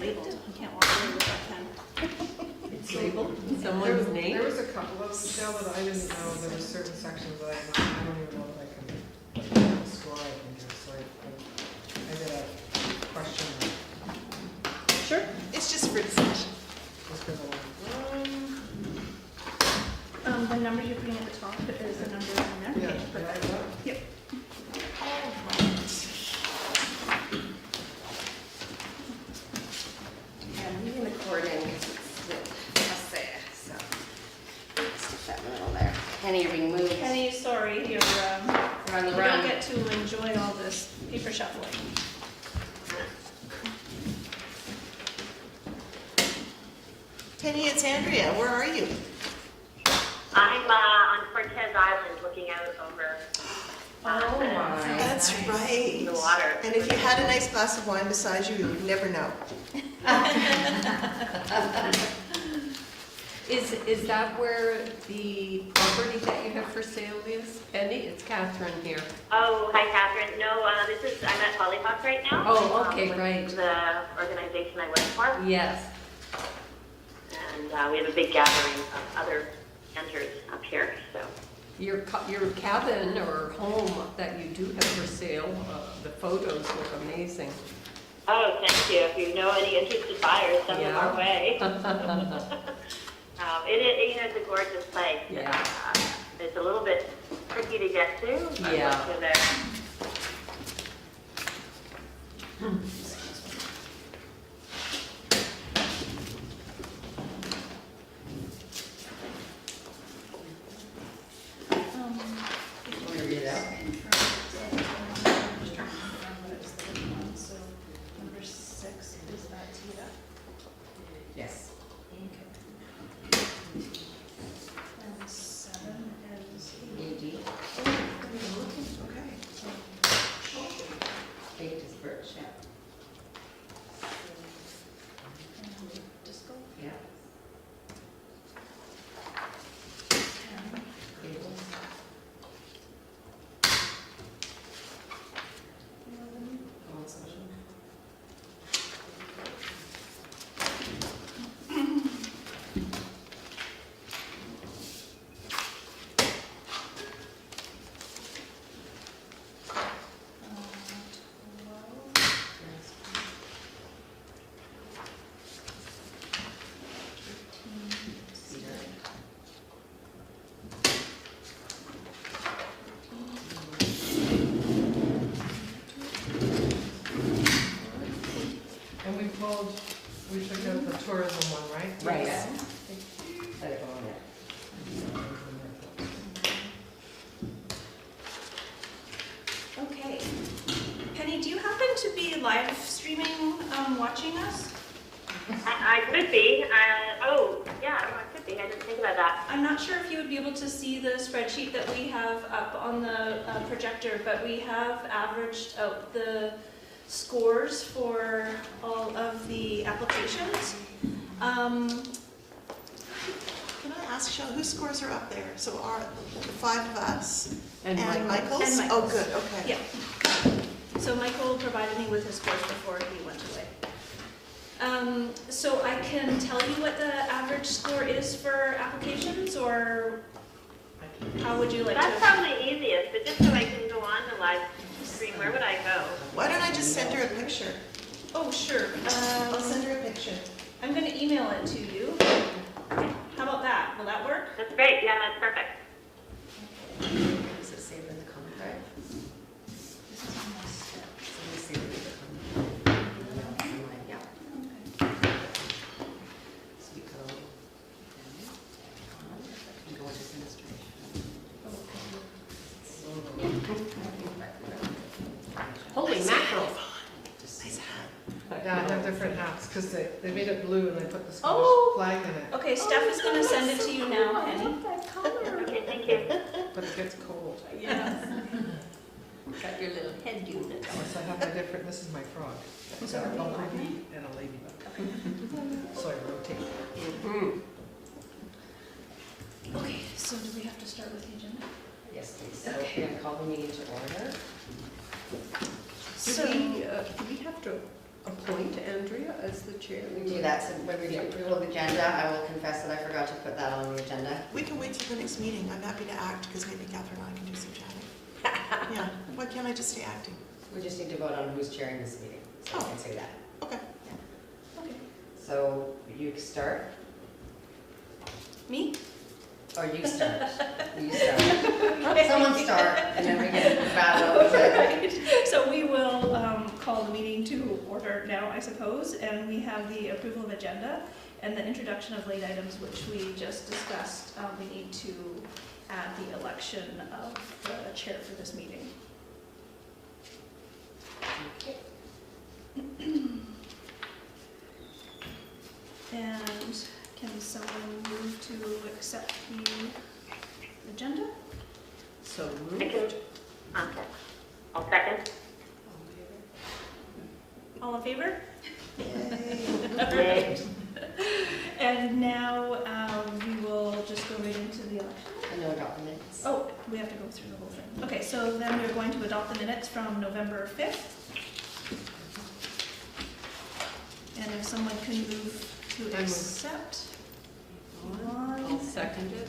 labeled. You can't walk away with that pen. It's labeled? Someone's name? There was a couple of them that I didn't know. There were certain sections that I don't even know that I can score I can do. So I did a question Sure. It's just for discussion. just because I wanted. The number you're putting at the top is the number in there. Yeah, Okay, perfect. yeah, Yep. Yeah, I'm leaving the cord in because it's there, so stick that little there. Penny, you're being moved. Penny, sorry, you're, We're on the you run. don't get to enjoy all this paper shuffling. Penny, it's Andrea. Where are you? I'm on Cortez Island looking out over Oh my. That's right. the water. And if you had a nice glass of wine beside you, you would never know. Is that where the property that you have for sale is? Penny, it's Catherine here. Oh, hi Catherine. No, I'm at Lifepak right now. Oh, okay, with right. The organization I work for. Yes. And we have a big gathering of other centers up here, so. Your cabin or home that you do have for sale, the photos look amazing. Oh, thank you. If you know any interested buyers, send them our way. It's a gorgeous place. Yeah. It's a little bit tricky to get to. But Yeah. once you're there. Want to read it out? So, number 6, is that Tita? Yes. And 7 is AD. Okay. 8 is Birch. Yeah. Disco. Yeah. 10. Fables. 11. All social. And we took out the tourism one, right? Right. Let it go on there. Okay. Penny, do you happen to be live streaming, watching us? I could be. Yeah, I could be. I didn't think about that. I'm not sure if you would be able to see the spreadsheet that we have up on the projector, but we have averaged out the scores for all of the applications. Can I ask, Sean, whose scores are up there? So are the 5 of us And Michael's? And Michael's. Oh, good, okay. Yeah. So Michael provided me with his scores before he went away. So I can tell you what the average score is for applications, or how would you like That's to? probably easiest, but just so I can go on the live stream, where would I go? Why don't I just send her a picture? Oh, sure. I'll send her a picture. I'm going to email it to you. How about that? Will that work? That's great. Yeah, that's perfect. Is it saved in the comment, right? So we save it in the comment. Yeah. So we go. And go into administration. Holy mackerel. Nice hat. Yeah, I have different hats because they made it blue and they put the Scottish Oh. flag in it. Okay, Steph is going to send it to you now, Penny. Okay, thank you. But it gets cold. Yes. Got your little head unit. Of course, I have my different, this is my frog. It's got a bumblebee and a ladybug. So I rotate. Mhm. Okay, so do we have to start with the agenda? Yes, please. So we're going to call the meeting to order. Do we have to appoint Andrea as the chair? We do that, so when we do approval of the agenda, I will confess that I forgot to put that on the agenda. We can wait till the next meeting. I'm happy to act because maybe Catherine and I can do some chatting. Yeah, why can't I just stay acting? We just need to vote on who's chairing this meeting, so I can say that. Okay. Okay. So you start, Me? or you start? You start. Someone start, and then we get battle. Right. So we will call the meeting to order now, I suppose, and we have the approval of agenda and the introduction of late items, which we just discussed. We need to add the election of the chair for this meeting. And can someone move to accept the agenda? So I moved. can, okay. I'll second. All in favor? Yay. And now we will just go right into the election. And no documents. Oh, we have to go through the whole thing. Okay, so then we're going to adopt the minutes from November 5th. And if someone can move to move. accept. I'll Yvonne second it.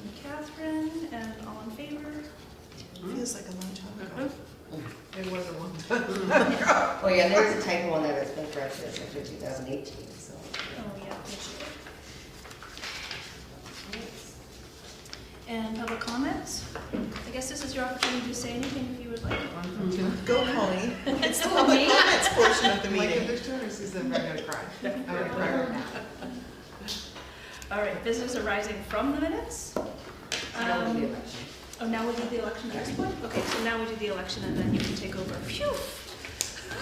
and Catherine, and all in favor? Feels like a long time ago. It was a long time. Oh yeah, there's a typo on there that's been corrected, it's actually 2018, so. Oh, yeah, this year. And public comments? I guess this is your opportunity to say anything if you would like. Go, Pauline. It's the public comments portion of the Like meeting. if there's 200 seasons, I'm gonna cry. I'm gonna cry right now. All right, business arising from the minutes? That was the election. Oh, now we'll do the election at this point? Okay, so now we do the election and then you can take over. Phew!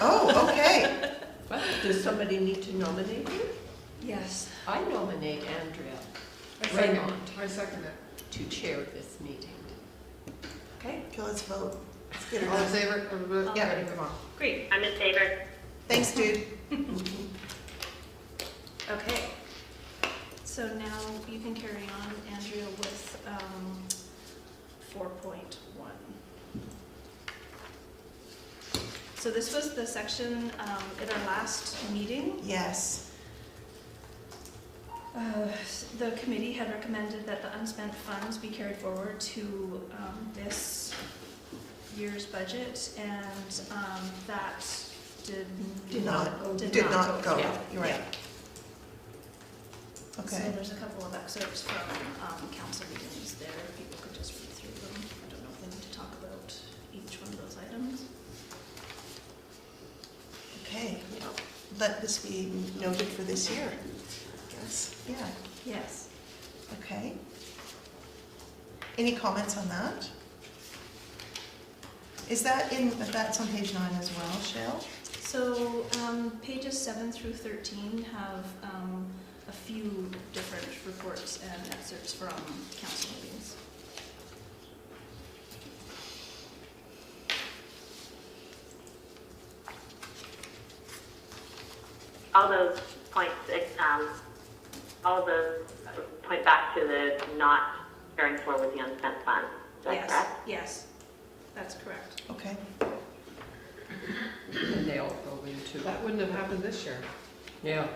Oh, okay. Well, does somebody need to nominate you? Yes. I nominate Andrea I second, Raymond I second it. to chair this meeting. Okay, Okay, let's vote. Let's get it All in done. favor? Everybody? Yeah. Ready, move on. great. I'm in favor. Thanks, dude. Okay. So now you can carry on, Andrea, with 4.1. So this was the section at our last meeting. Yes. The committee had recommended that the unspent funds be carried forward to this year's budget, and that did not go. Did not go. Yeah. You're right. So Okay. there's a couple of excerpts from council meetings there, if people could just read through them. I don't know if we need to talk about each one of those items. Okay. Let this be noted for this year. Yes. Yeah. Yes. Okay. Any comments on that? Is that that's on page 9 as well, Shell? So pages 7 through 13 have a few different reports and excerpts from council meetings. All those points, all of those point back to the not carrying forward the unspent funds. Is that Yes. correct? Yes, that's correct. Okay. And they all go into, That wouldn't have happened this year. yeah.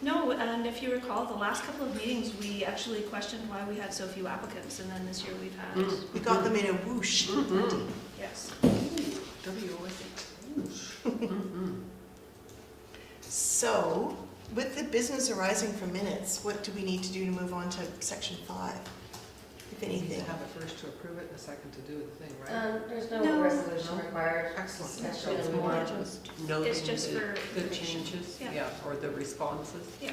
No, and if you recall, the last couple of meetings, we actually questioned why we had so few applicants, and then this year we've had, We got them in a whoosh. Mhm. yes. Mhm. So, with the business arising from minutes, what do we need to do to move on to section 5, if We need to anything? have a first to approve it and a second to do the thing, right? There's No. no resolution required. Excellent. Discussion It's and more more. just noting It's just for the information. changes, Yeah. yeah, or the responses. Yeah.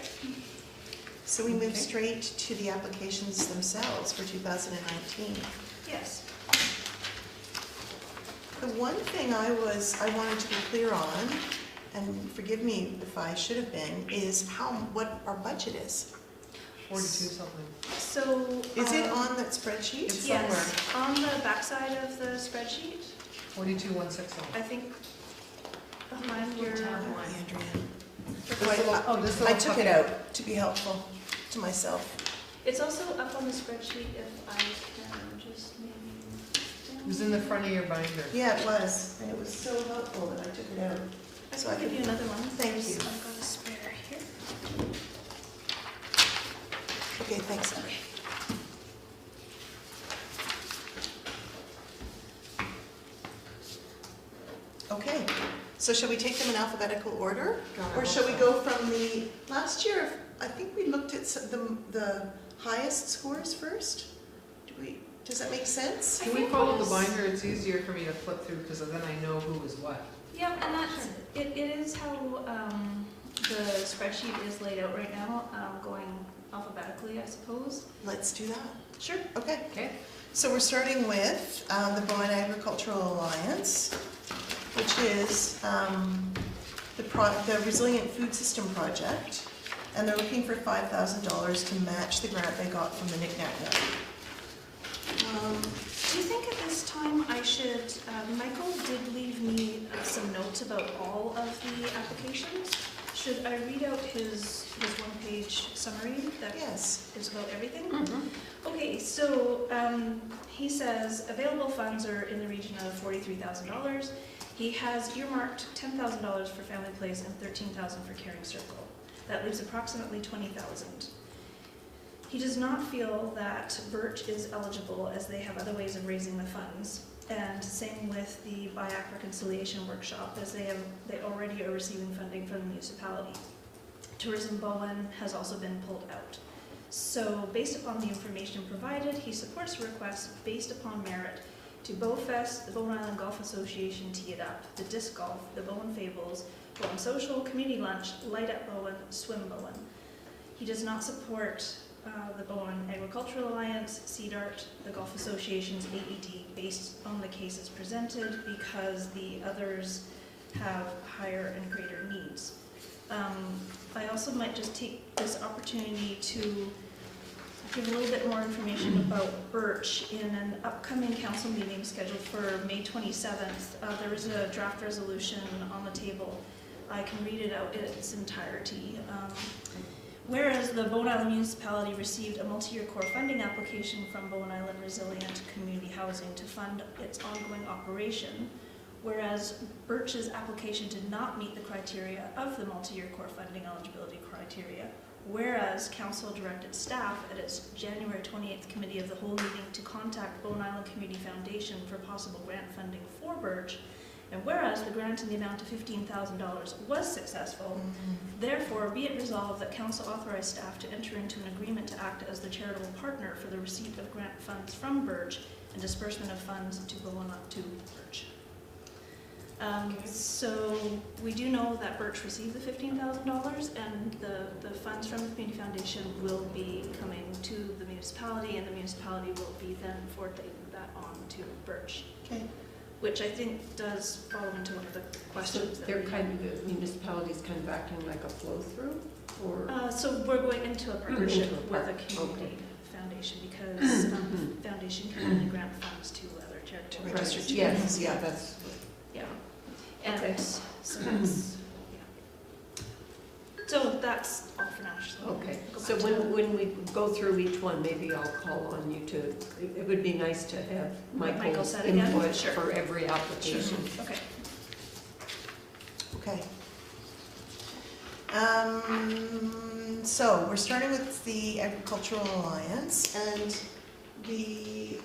So we move Okay. straight to the applications themselves for 2019. Yes. The one thing I wanted to be clear on, and forgive me if I should have been, is what our budget is. 42 something. So. Is it on that spreadsheet? It's Yes, somewhere. on the backside of the spreadsheet, 42,160. I think behind your, Andrea. This little- this I little took it bucket. out to be helpful to myself. it's also up on the spreadsheet if I can just maybe move was in the front of your binder. Yeah, it was, and it was so helpful that I took it out. So I I'll give could- you another one. Thank you. I've got a spare here. Okay, thanks. Okay, so shall we take them in alphabetical order? God, I Or hope shall we so. go from the, last year, I think we looked at the highest scores first? Does that make sense? Can we follow the binder? It's easier for me to flip through because then I know who was what. Yeah, and that's, it is how the spreadsheet is laid out right now, going alphabetically, I suppose. Let's do that. Sure. Okay, Okay. so we're starting with the Bowen Agricultural Alliance, which is the Resilient Food System Project, and they're looking for $5,000 to match the grant they got from the Knick-Knack. Do you think at this time I should, Michael did leave me some notes about all of the applications. Should I read out his one-page summary that Yes. is about everything? Mhm. Okay, so he says available funds are in the region of $43,000. He has earmarked $10,000 for Family Place and $13,000 for Caring Circle. That leaves approximately $20,000. He does not feel that BIRCH is eligible as they have other ways of raising the funds. And same with the BIAC reconciliation workshop, as they already are receiving funding from the municipality. Tourism Bowen has also been pulled out. So based upon the information provided, he supports a request based upon merit to Bowfest, the Bowen Island Golf Association Tee It Up, the Disc Golf, the Bowen Fables, Bowen Social, Community Lunch, Light at Bowen, Swim Bowen. He does not support the Bowen Agricultural Alliance, CDART, the Golf Association's AED, based on the cases presented because the others have higher and greater needs. I also might just take this opportunity to give a little bit more information about BIRCH in an upcoming council meeting scheduled for May 27th. There is a draft resolution on the table. I can read it out in its entirety. Whereas the Bowen Island Municipality received a multi-year core funding application from Bowen Island Resilient Community Housing to fund its ongoing operation, whereas BIRCH's application did not meet the criteria of the multi-year core funding eligibility criteria, whereas Council directed staff at its January 28th Committee of the Whole meeting to contact Bowen Island Community Foundation for possible grant funding for BIRCH, and whereas the grant in the amount of $15,000 was successful, therefore be it resolved that Council authorized staff to enter into an agreement to act as the charitable partner for the receipt of grant funds from BIRCH and disbursement of funds to Bowen up to BIRCH. So we do know that BIRCH received the $15,000 and the funds from the Community Foundation will be coming to the municipality, and the municipality will be then forwarding that on to BIRCH. Okay. Which I think does fall into one of the So questions that they're we kind of, the municipalities kind of acting like a flow-through, or? So we're going into a partnership Into a with a part- community foundation because foundation can only grant funds to other charities. Right. registered Yes, charities. yeah, that's, Yeah. And Okay. so that's, yeah. So that's all for now. So okay. go So back to when we go through each one, maybe I'll call on you to, it would be nice to have Michael Michael's said again? input Sure. for every application. Okay. Okay. So we're starting with the Agricultural Alliance, and the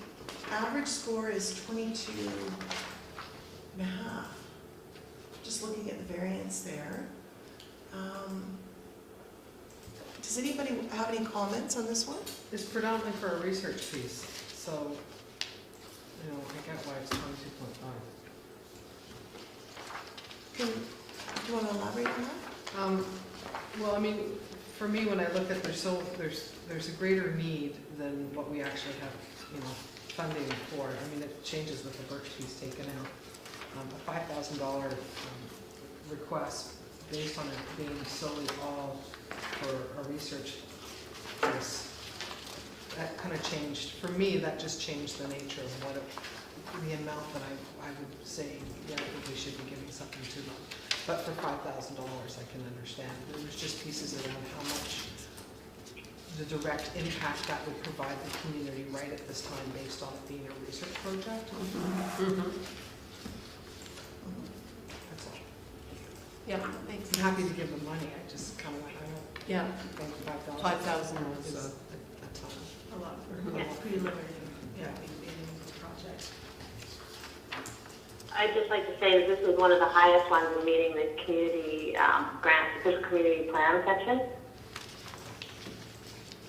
average score is 22.5. Just looking at the variance there. Does anybody have any comments on this one? It's predominantly for a research piece, so, I get why it's 22.5. Do you want to elaborate on that? Well, I mean, for me, when I look at there's a greater need than what we actually have, funding for. I mean, it changes with the BIRCH fees taken out. A $5,000 request based on it being solely all for a research piece. That kind of changed, for me, that just changed the nature of the amount that I would say, yeah, I think we should be giving something to them. But for $5,000, I can understand. There was just pieces around how much the direct impact that would provide the community right at this time based on it being a research project. That's all. Yeah, thanks. I'm happy to give them money, I just kind of, I don't Yeah, think $5,000 5,000 is is a ton. A lot for Yeah. preliminary, beginning of the project. I'd just like to say that this was one of the highest ones in meeting the community grants, official community plan section,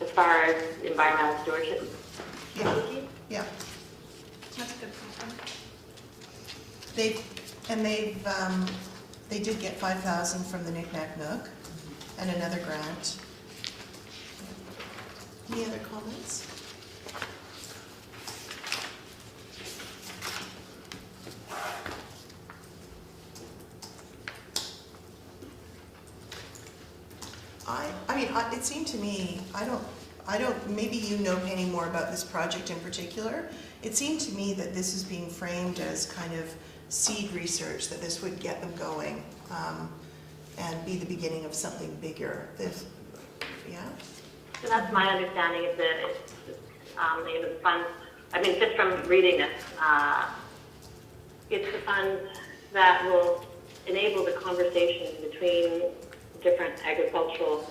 as far as environmental stewardship. Yeah, yeah. That's a good point. They did get 5,000 from the Knick Knack Nook and another grant. Any other comments? It seemed to me, I don't, maybe you know, Penny, more about this project in particular. It seemed to me that this is being framed as kind of seed research, that this would get them going and be the beginning of something bigger. Yeah? So that's my understanding of the funds. I mean, just from reading this, it's the funds that will enable the conversation between different agricultural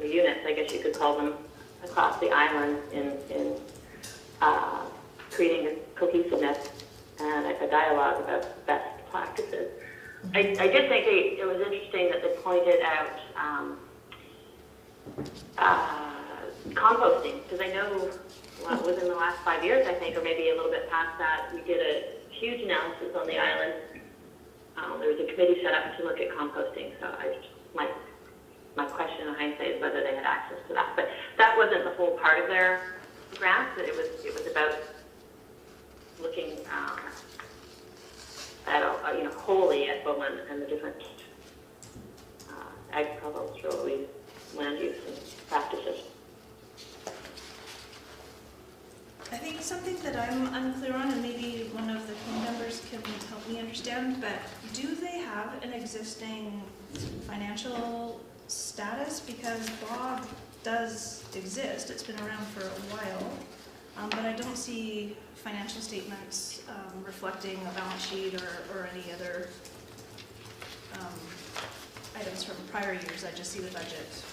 units, I guess you could call them, across the island in creating a cohesiveness and a dialogue about best practices. I did think it was interesting that they pointed out composting, because I know within the last 5 years, I think, or maybe a little bit past that, we did a huge analysis on the island. There was a committee set up to look at composting, so my question in hindsight is whether they had access to that. But that wasn't the whole part of their grant. It was about looking at wholly at Bowen and the different agricultural land use and practices. I think something that I'm unclear on, and maybe one of the team members can help me understand, but do they have an existing financial status? Because BOG does exist, it's been around for a while, but I don't see financial statements reflecting a balance sheet or any other items from prior years. I just see the budget.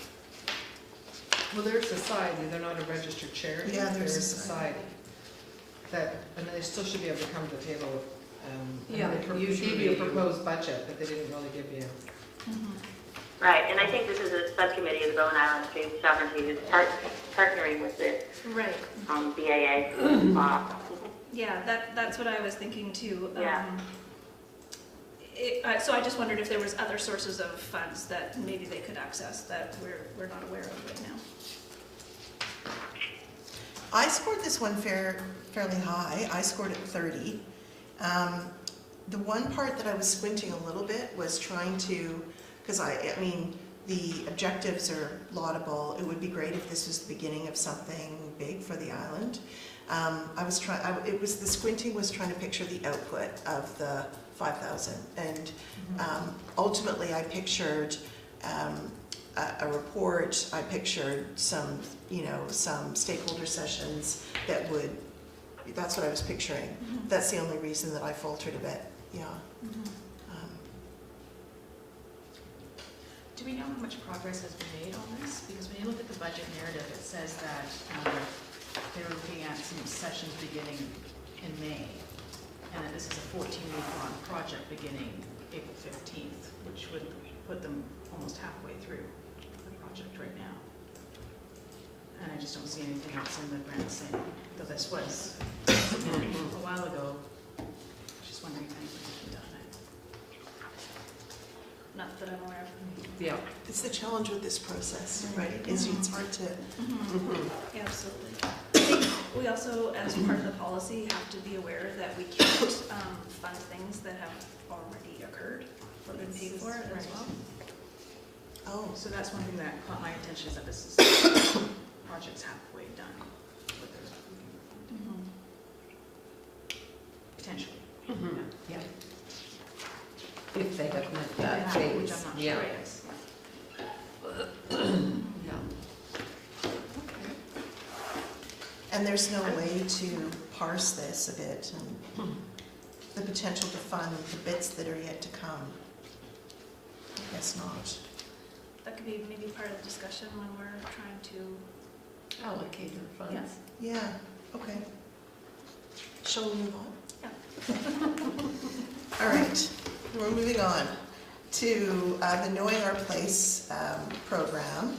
Well, they're a society, they're not a registered charity. Yeah, they're a they're a society. And they still should be able to come to the table with, Yeah, they usually gave you a they do. proposed budget, but they didn't really give you. Right, and I think this is a subcommittee of the Bowen Island Stream Sovereignty who's partnering with the Right. BIA. Yeah, that's what I was thinking too. Yeah. So I just wondered if there was other sources of funds that maybe they could access that we're not aware of right now. I scored this one fairly high. I scored it 30. The one part that I was squinting a little bit was trying to, because I mean, the objectives are laudable. It would be great if this was the beginning of something big for the island. The squinting was trying to picture the output of the 5,000, and ultimately I pictured a report. I pictured some stakeholder sessions that would. That's what I was picturing. Mm-hmm. That's the only reason that I faltered a bit. Yeah. Mm-hmm. Do we know how much progress has been made on this? Because when you look at the budget narrative, it says that they're looking at some sessions beginning in May, and that this is a 14-week-long project beginning April 15th, which would put them almost halfway through the project right now. And I just don't see anything else in the grant saying, though this was submitted a while ago. Just wondering if anything has been done. Not that I'm aware of. Yeah. It's the challenge with this process, right? It's hard to. Yeah, absolutely. I think we also, as part of the policy, have to be aware that we can't fund things that have already occurred or been paid for as well. Oh, So that's one thing that caught my attention, is that this is project's halfway done, what they're looking for, potentially. Yeah. If they have met Yeah, that phase. which I'm not Yeah. sure is. Yeah. there's no way to parse this a bit and the potential to fund the bits that are yet to come? I guess not. That could be maybe part of the discussion when we're trying to. Allocate our funds. Yeah, okay. Shall we move on? Yeah. All right, we're moving on to the Knowing Our Place program,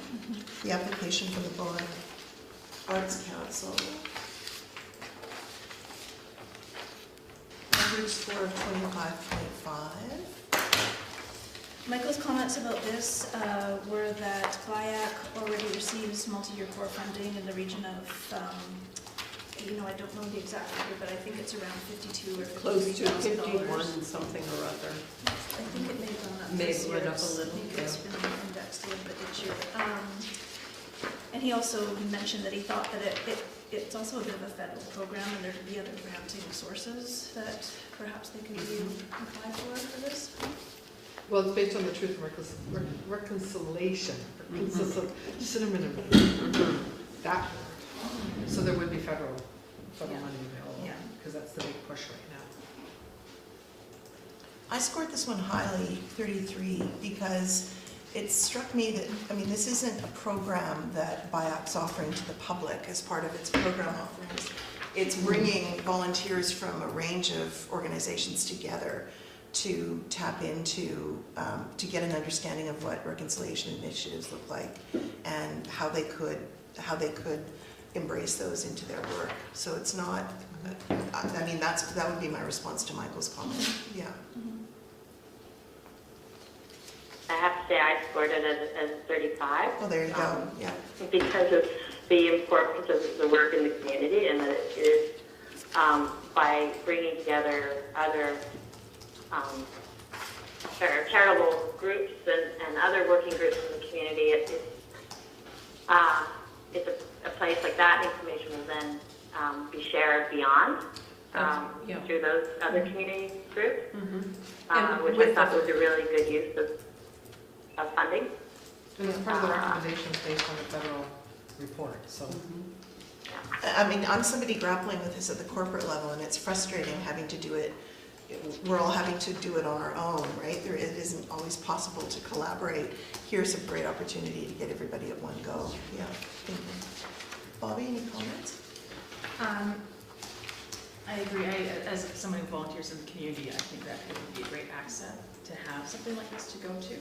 the application for the Bowen Arts Council. Average score of 25.5. Michael's comments about this were that BIAC already receives multi-year core funding in the region of, I don't know the exact figure, but I think it's around 52 or Close to $53,000. 51 something or other. I think it may have gone up May this have year. went up a little, Maybe it's been indexed a little bit each year. And he also mentioned that he thought that it's also a bit of a federal program and there'd be other granting sources that perhaps they could apply for this. Well, it's based on the Truth and Reconciliation. Cinnamon, that word. So there would be federal Yeah. money available, Yeah. because that's the big push right now. I scored this one highly, 33, because it struck me that, this isn't a program that BIAC's offering to the public as part of its program offerings. It's bringing volunteers from a range of organizations together to tap into, to get an understanding of what reconciliation initiatives look like and how they could embrace those into their work. So it's not, that would be my response to Michael's comment, yeah. I have to say I scored it as 35. Well, there you go, yeah. Because of the importance of the work in the community, and that it is by bringing together other charitable groups and other working groups in the community. It's a place like that. Information will then be shared beyond through those other community groups, which I thought was a really good use of funding. And it's part of the recommendations based on the federal report, so. I'm somebody grappling with this at the corporate level, and it's frustrating having to do it. We're all having to do it on our own, right? It isn't always possible to collaborate. Here's a great opportunity to get everybody at one go. Yeah, thank you. Bobby, any comments? I agree. As someone who volunteers in the community, I think that it would be a great asset to have something like this to go to.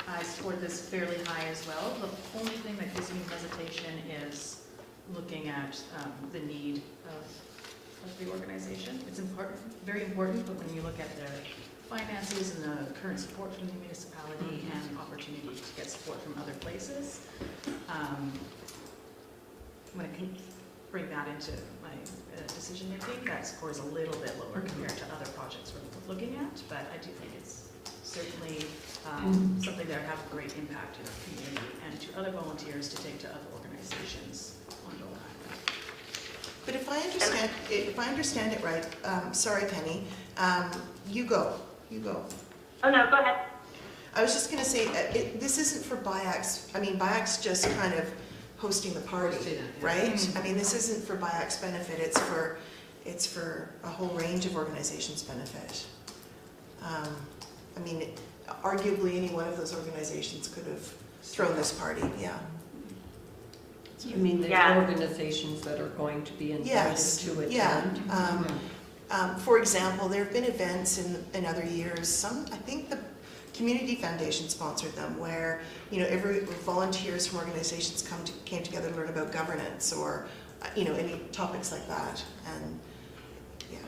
I scored this fairly high as well. The only thing that gives me hesitation is looking at the need of the organization. It's important, very important, but when you look at their finances and the current support from the municipality and opportunity to get support from other places, when I can bring that into my decision making, that score is a little bit lower compared to other projects we're looking at, but I do think it's certainly something that would have a great impact in our community and to other volunteers to take to other organizations on Bowen Island. But if I understand it right, sorry, Penny, you go. Oh no, go ahead. I was just going to say, this isn't for BIAC's. BIAC's just kind of hosting the party, right? This isn't for BIAC's benefit. It's for a whole range of organizations' benefit. Arguably any one of those organizations could have thrown this party. Yeah. You mean the organizations that are going to be invited to attend? Yeah. For example, there have been events in other years. I think the Community Foundation sponsored them, where every volunteers from organizations came together to learn about governance or any topics like that. And yeah,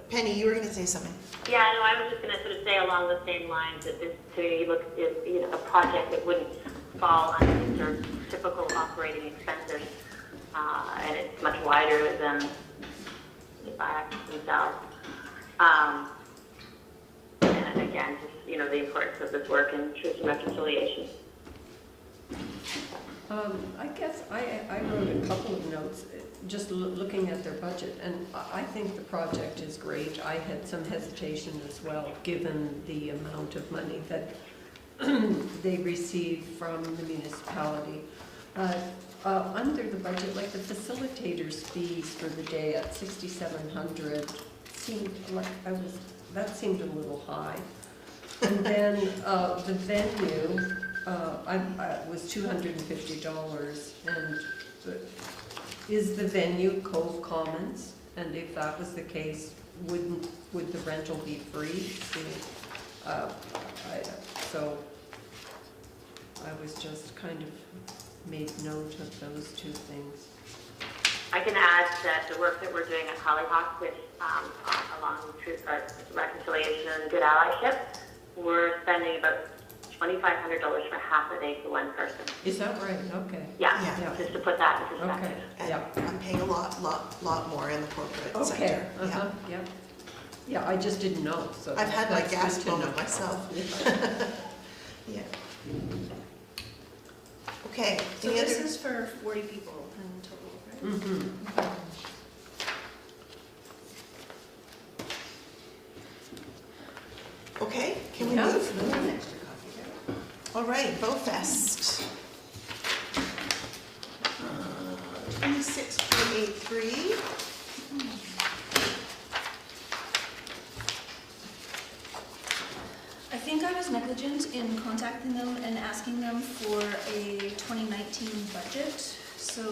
Penny, you were going to say something. Yeah, no, I was just going to sort of say along the same lines that this to me is a project that wouldn't fall under sort of typical operating expenses, and it's much wider than the BIAC themselves. And again, just the importance of this work in truth and reconciliation. I guess I wrote a couple of notes, just looking at their budget, and I think the project is great. I had some hesitation as well, given the amount of money that they receive from the municipality. Under the budget, like the facilitator's fees for the day at 6,700 seemed like that seemed a little high. And then the venue was $250, and is the venue Cove Commons? And if that was the case, would the rental be free? So I was just kind of made note of those two things. I can add that the work that we're doing at Hollyhock, which along Truth, Reconciliation and Good Allyship, we're spending about $2,500 for half a day for one person. Is that right? Okay. Yeah, Yeah. just to put that in perspective. Okay. And Yeah. I'm paying a lot more in the corporate Okay. sector. Uh-huh. Yeah. Yeah, I just didn't know, so. I've had my that's gas good to moment know. myself. Yeah. Okay, So any this other? is for 40 people in total, right? Mhm. Okay, can we Yeah. move? All right, Bowfest. 26.83. I think I was negligent in contacting them and asking them for a 2019 budget, so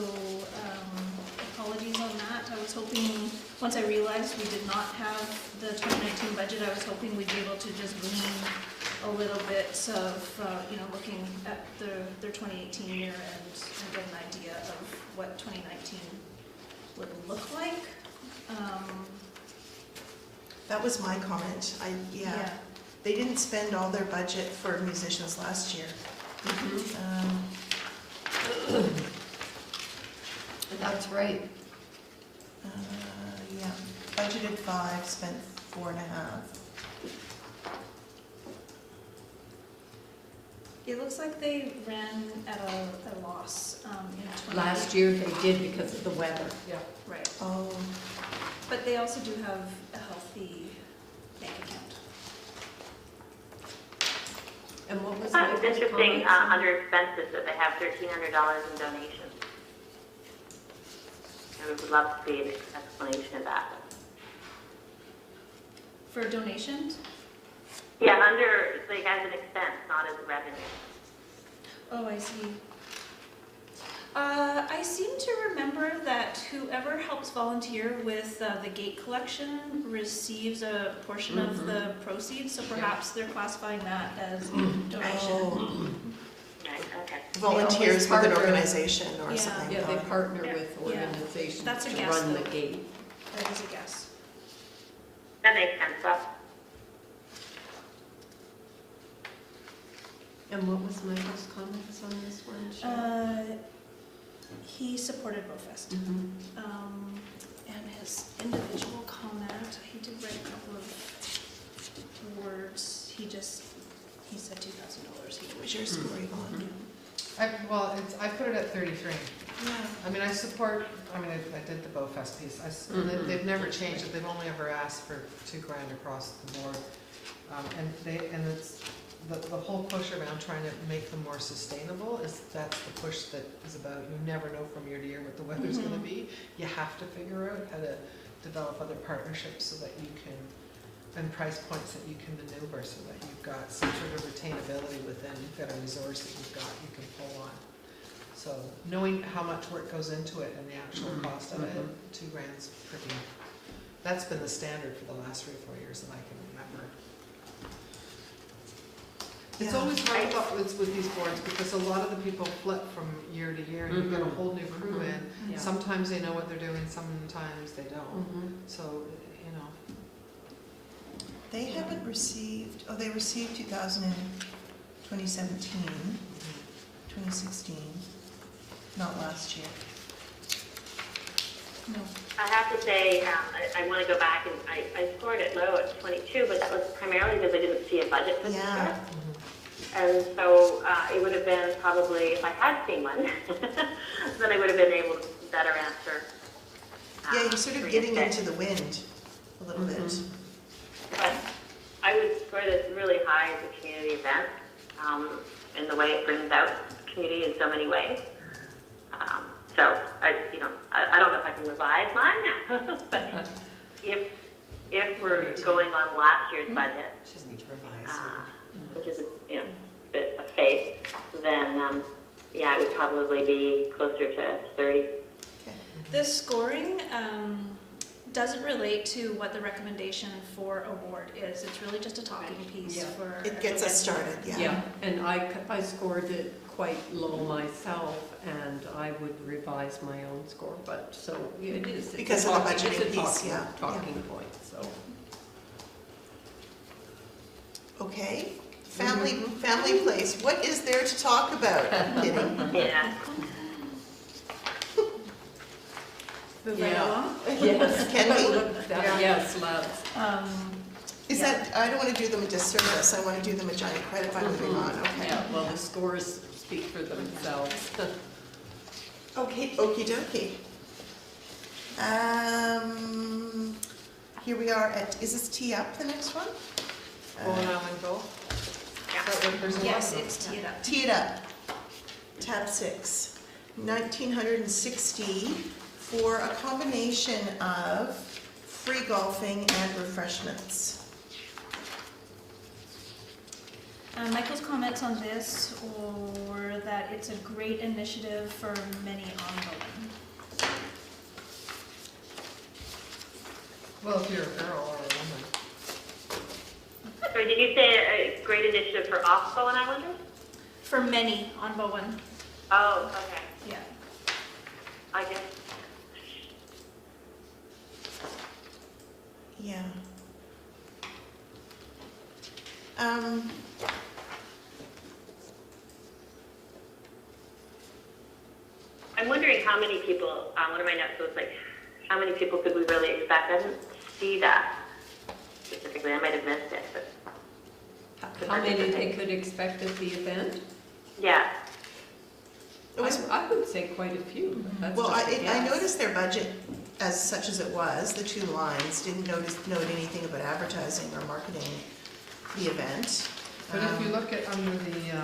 apologies on that. I was hoping, once I realized we did not have the 2019 budget, I was hoping we'd be able to just glean a little bit of, looking at their 2018 year and get an idea of what 2019 would look like. That was my comment. Yeah. They didn't spend all their budget for musicians last year. That's right. Yeah, budgeted 5, spent 4.5. It looks like they ran at a loss in 20. Last year they did because of the weather. Yeah. Right. Oh, But they also do have a healthy bank account. And what was I thought it was Michael's interesting comment? under expenses that they have $1,300 in donations. I would love to see an explanation of that. For donations? Yeah, under, like as an expense, not as a revenue. Oh, I see. I seem to remember that whoever helps volunteer with the gate collection receives a portion of the proceeds, so perhaps they're classifying that as donation. oh, Right, okay. volunteers with partner. an organization or Yeah. something. Yeah, they partner Yeah. with Yeah. organizations That's a to guess, run the though. gate. That is a guess. That makes sense, though. And what was Michael's comments on this one? Sharon? He supported Bowfest. Mhm. And his individual comment, he did write a couple of words. He said $2,000. What was your score, Yvonne? I put it at 33. Yeah. I mean, I did the Bowfest piece. They've never changed it. They've only ever asked for $2,000 across the board. And it's the whole push around trying to make them more sustainable that's the push that is about, you never know from year to year what the weather's gonna be. You have to figure out how to develop other partnerships so that you can, and price points that you can maneuver so that you've got some sort of retainability within, you've got a resource that you can pull on. So knowing how much work goes into it and the actual cost of it, $2,000's pretty, that's been the standard for the last 3 or 4 years that I can remember. It's Yeah. always hard with these boards because a lot of the people flip from year to year and you get a whole new crew in. Yeah. Sometimes they know what they're doing, sometimes they don't. Mhm. So, They haven't received, they received 2017, 2016, not last year. No. I have to say, I want to go back and I scored it low at 22, but that was primarily because I didn't see a budget for this Yeah. year. And so it would have been probably, if I had seen one, then I would have been able to better answer. Yeah, you're sort of 3 getting and 6. into the wind a little bit. But I would score this really high as a community event. in the way it brings out community in so many ways. So I don't know if I can revise mine, but if we're going on last year's budget, Just need to revise. which is a bit of faith, then it would probably be closer to 30. The scoring doesn't relate to what the recommendation for award is. It's really just a talking piece Yeah. for. It gets us started, yeah. Yeah, and I scored it quite low myself, and I would revise my own score, but so it is. it's a Because of the talking- budgeting it's a piece, yeah. Talking point, so. Okay, family place, what is there to talk about? I'm kidding. Yeah. Move right Yeah. along. Yes. Can we? That- Yes, let's. Is Yeah. that, I don't want to do them a disservice, I want to do them a giant credit by moving on, okay? Yeah, well, the scores speak for themselves. Okay, okie dokie. Here we are at, is this tee up, the next one? Bowen Island Golf? Yeah. Is that what there's a lot Yes, of them? it's teed up. Tee it up. Tab 6. 1,960 for a combination of free golfing and refreshments. Michael's comments on this were that it's a great initiative for many on Bowen. Well, if you're a girl or a woman. Sorry, did you say a great initiative for off Bowen Islanders? For many on Bowen, Oh, okay. yeah. I guess. Yeah. I'm wondering how many people, one of my notes was like, how many people could we really expect? I didn't see that specifically. I might have missed it, but How many they could expect at the event? yeah. It was, I would say quite a few. But that's well, just a I guess. noticed their budget as such as it was, the 2 lines, didn't note anything about advertising or marketing the event. But if you look at under the,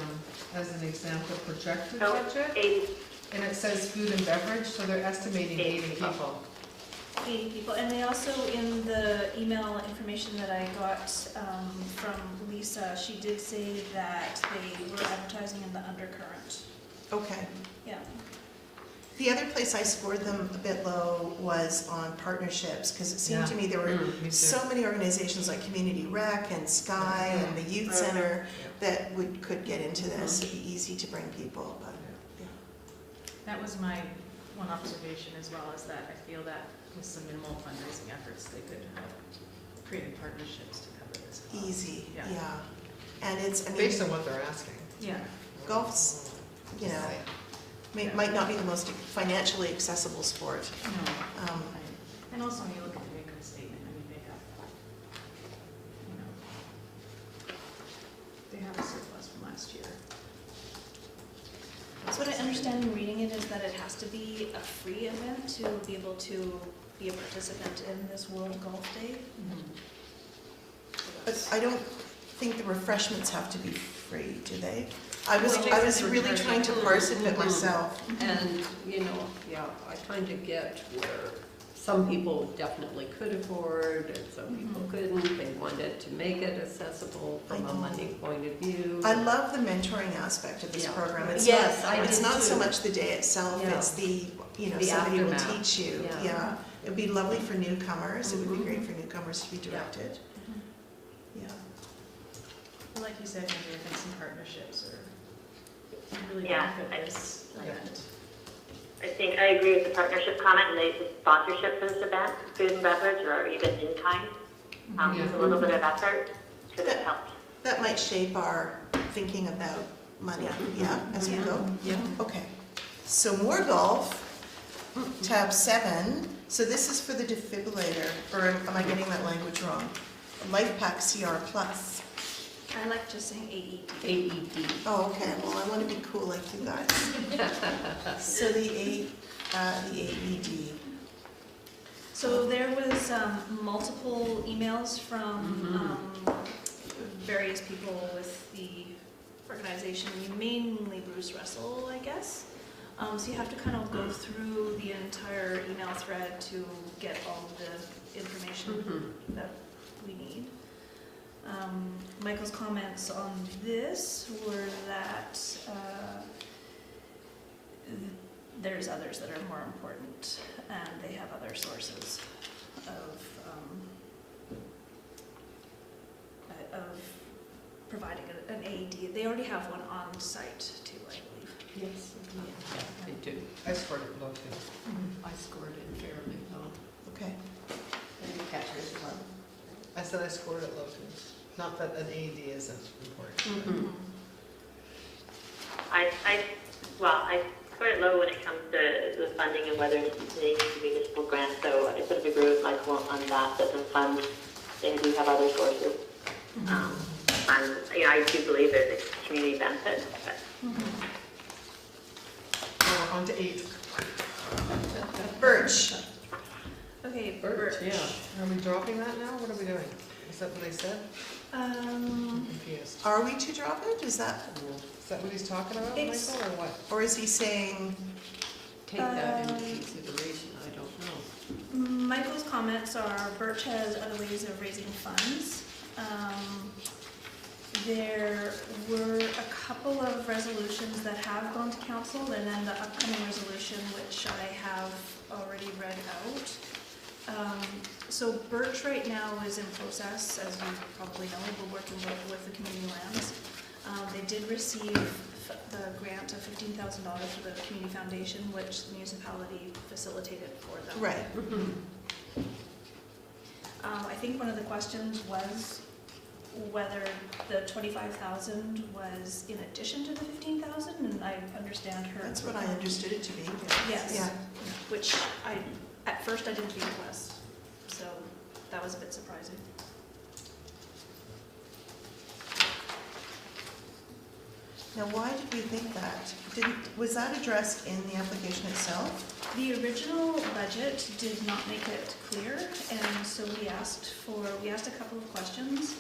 as an example, projected So, budget, 80, and it says food and beverage, so they're estimating 80 people. 80 people, and they also, in the email information that I got from Lisa, she did say that they were advertising in the undercurrent. Okay. Yeah. The other place I scored them a bit low was on partnerships, because it seemed to Yeah. me there were Me too. so many organizations like Community Rec and Sky and the Youth Center that could get into this. It'd be easy to bring people, but, yeah. That was my one observation as well, is that I feel that with some minimal fundraising efforts, they could have created partnerships to cover this cost. Easy, Yeah. yeah. And it's, I mean, Based on what they're asking. Yeah. golf's, you know, might not be the most financially accessible sport. No. Um, And also when you look at the income statement, I mean, they have a surplus from last year. So what I understand in reading it is that it has to be a free event to be able to be a participant in this World Golf Day. But I don't think the refreshments have to be free, do they? I was Well, really trying to parse it a bit myself. And, you know, yeah, I kind of get where some people definitely could afford and some people couldn't. They wanted to make it accessible from a money point of view. I love the mentoring aspect of this Yeah. program. It's Yes, not, I it's did not so too. much the day itself, Yeah. it's the, The somebody will aftermath. teach you. Yeah. Yeah. It'd be lovely for newcomers. It would be Mhm. great for newcomers to be directed. Yeah. Well, like you said, maybe I think some partnerships are really Yeah, benefit this event. I think I agree with the partnership comment and the sponsorship for this event, food and beverage, or even in kind. With a little bit of effort could have helped. That might shape our thinking about money, yeah, as we go? Yeah. Okay. So more golf, tab 7. So this is for the defibrillator, or am I getting that language wrong? Lifepak CR Plus. I like just saying AED. AED. Oh, okay, well, I want to be cool like you guys. So the AED. So there was multiple emails from various people with the organization, mainly Bruce Russell, I guess. So you have to kind of go through the entire email thread to get all the information that we need. Michael's comments on this were that there's others that are more important, and they have other sources of providing an AED. They already have one on site too, I believe. Yes, yeah, they do. I scored it low too. I scored it fairly low. Okay. I didn't catch yours as well. I said I scored it low too. Not that an AED isn't important. Mm-hmm. I scored it low when it comes to the funding and whether it needs to be municipal grants, so I sort of agree with Michael on that the funds, they do have other sources. And, you know, I do believe there's a community benefit, but On to 8. BIRCH. Okay, BIRCH, BIRCH. Are we dropping that now? What are we doing? Is that what they said? I'm confused. Are we to drop it? Is that, Is that what he's talking about, It's- Michael, or what? or is he saying, Take that into consideration, I don't know. Michael's comments are BIRCH has other ways of raising funds. There were a couple of resolutions that have gone to council, and then the upcoming resolution, which I have already read out. So BIRCH right now is in process, as you probably know, we're working with the community lands. They did receive the grant of $15,000 for the community foundation, which the municipality facilitated for them. right, I think one of the questions was whether the 25,000 was in addition to the 15,000, and I understand her. that's what I understood it to be. Yes. Yeah. Which at first I didn't think it was, so that was a bit surprising. Now, why did we think that? Was that addressed in the application itself? The original budget did not make it clear, and so we asked a couple of questions.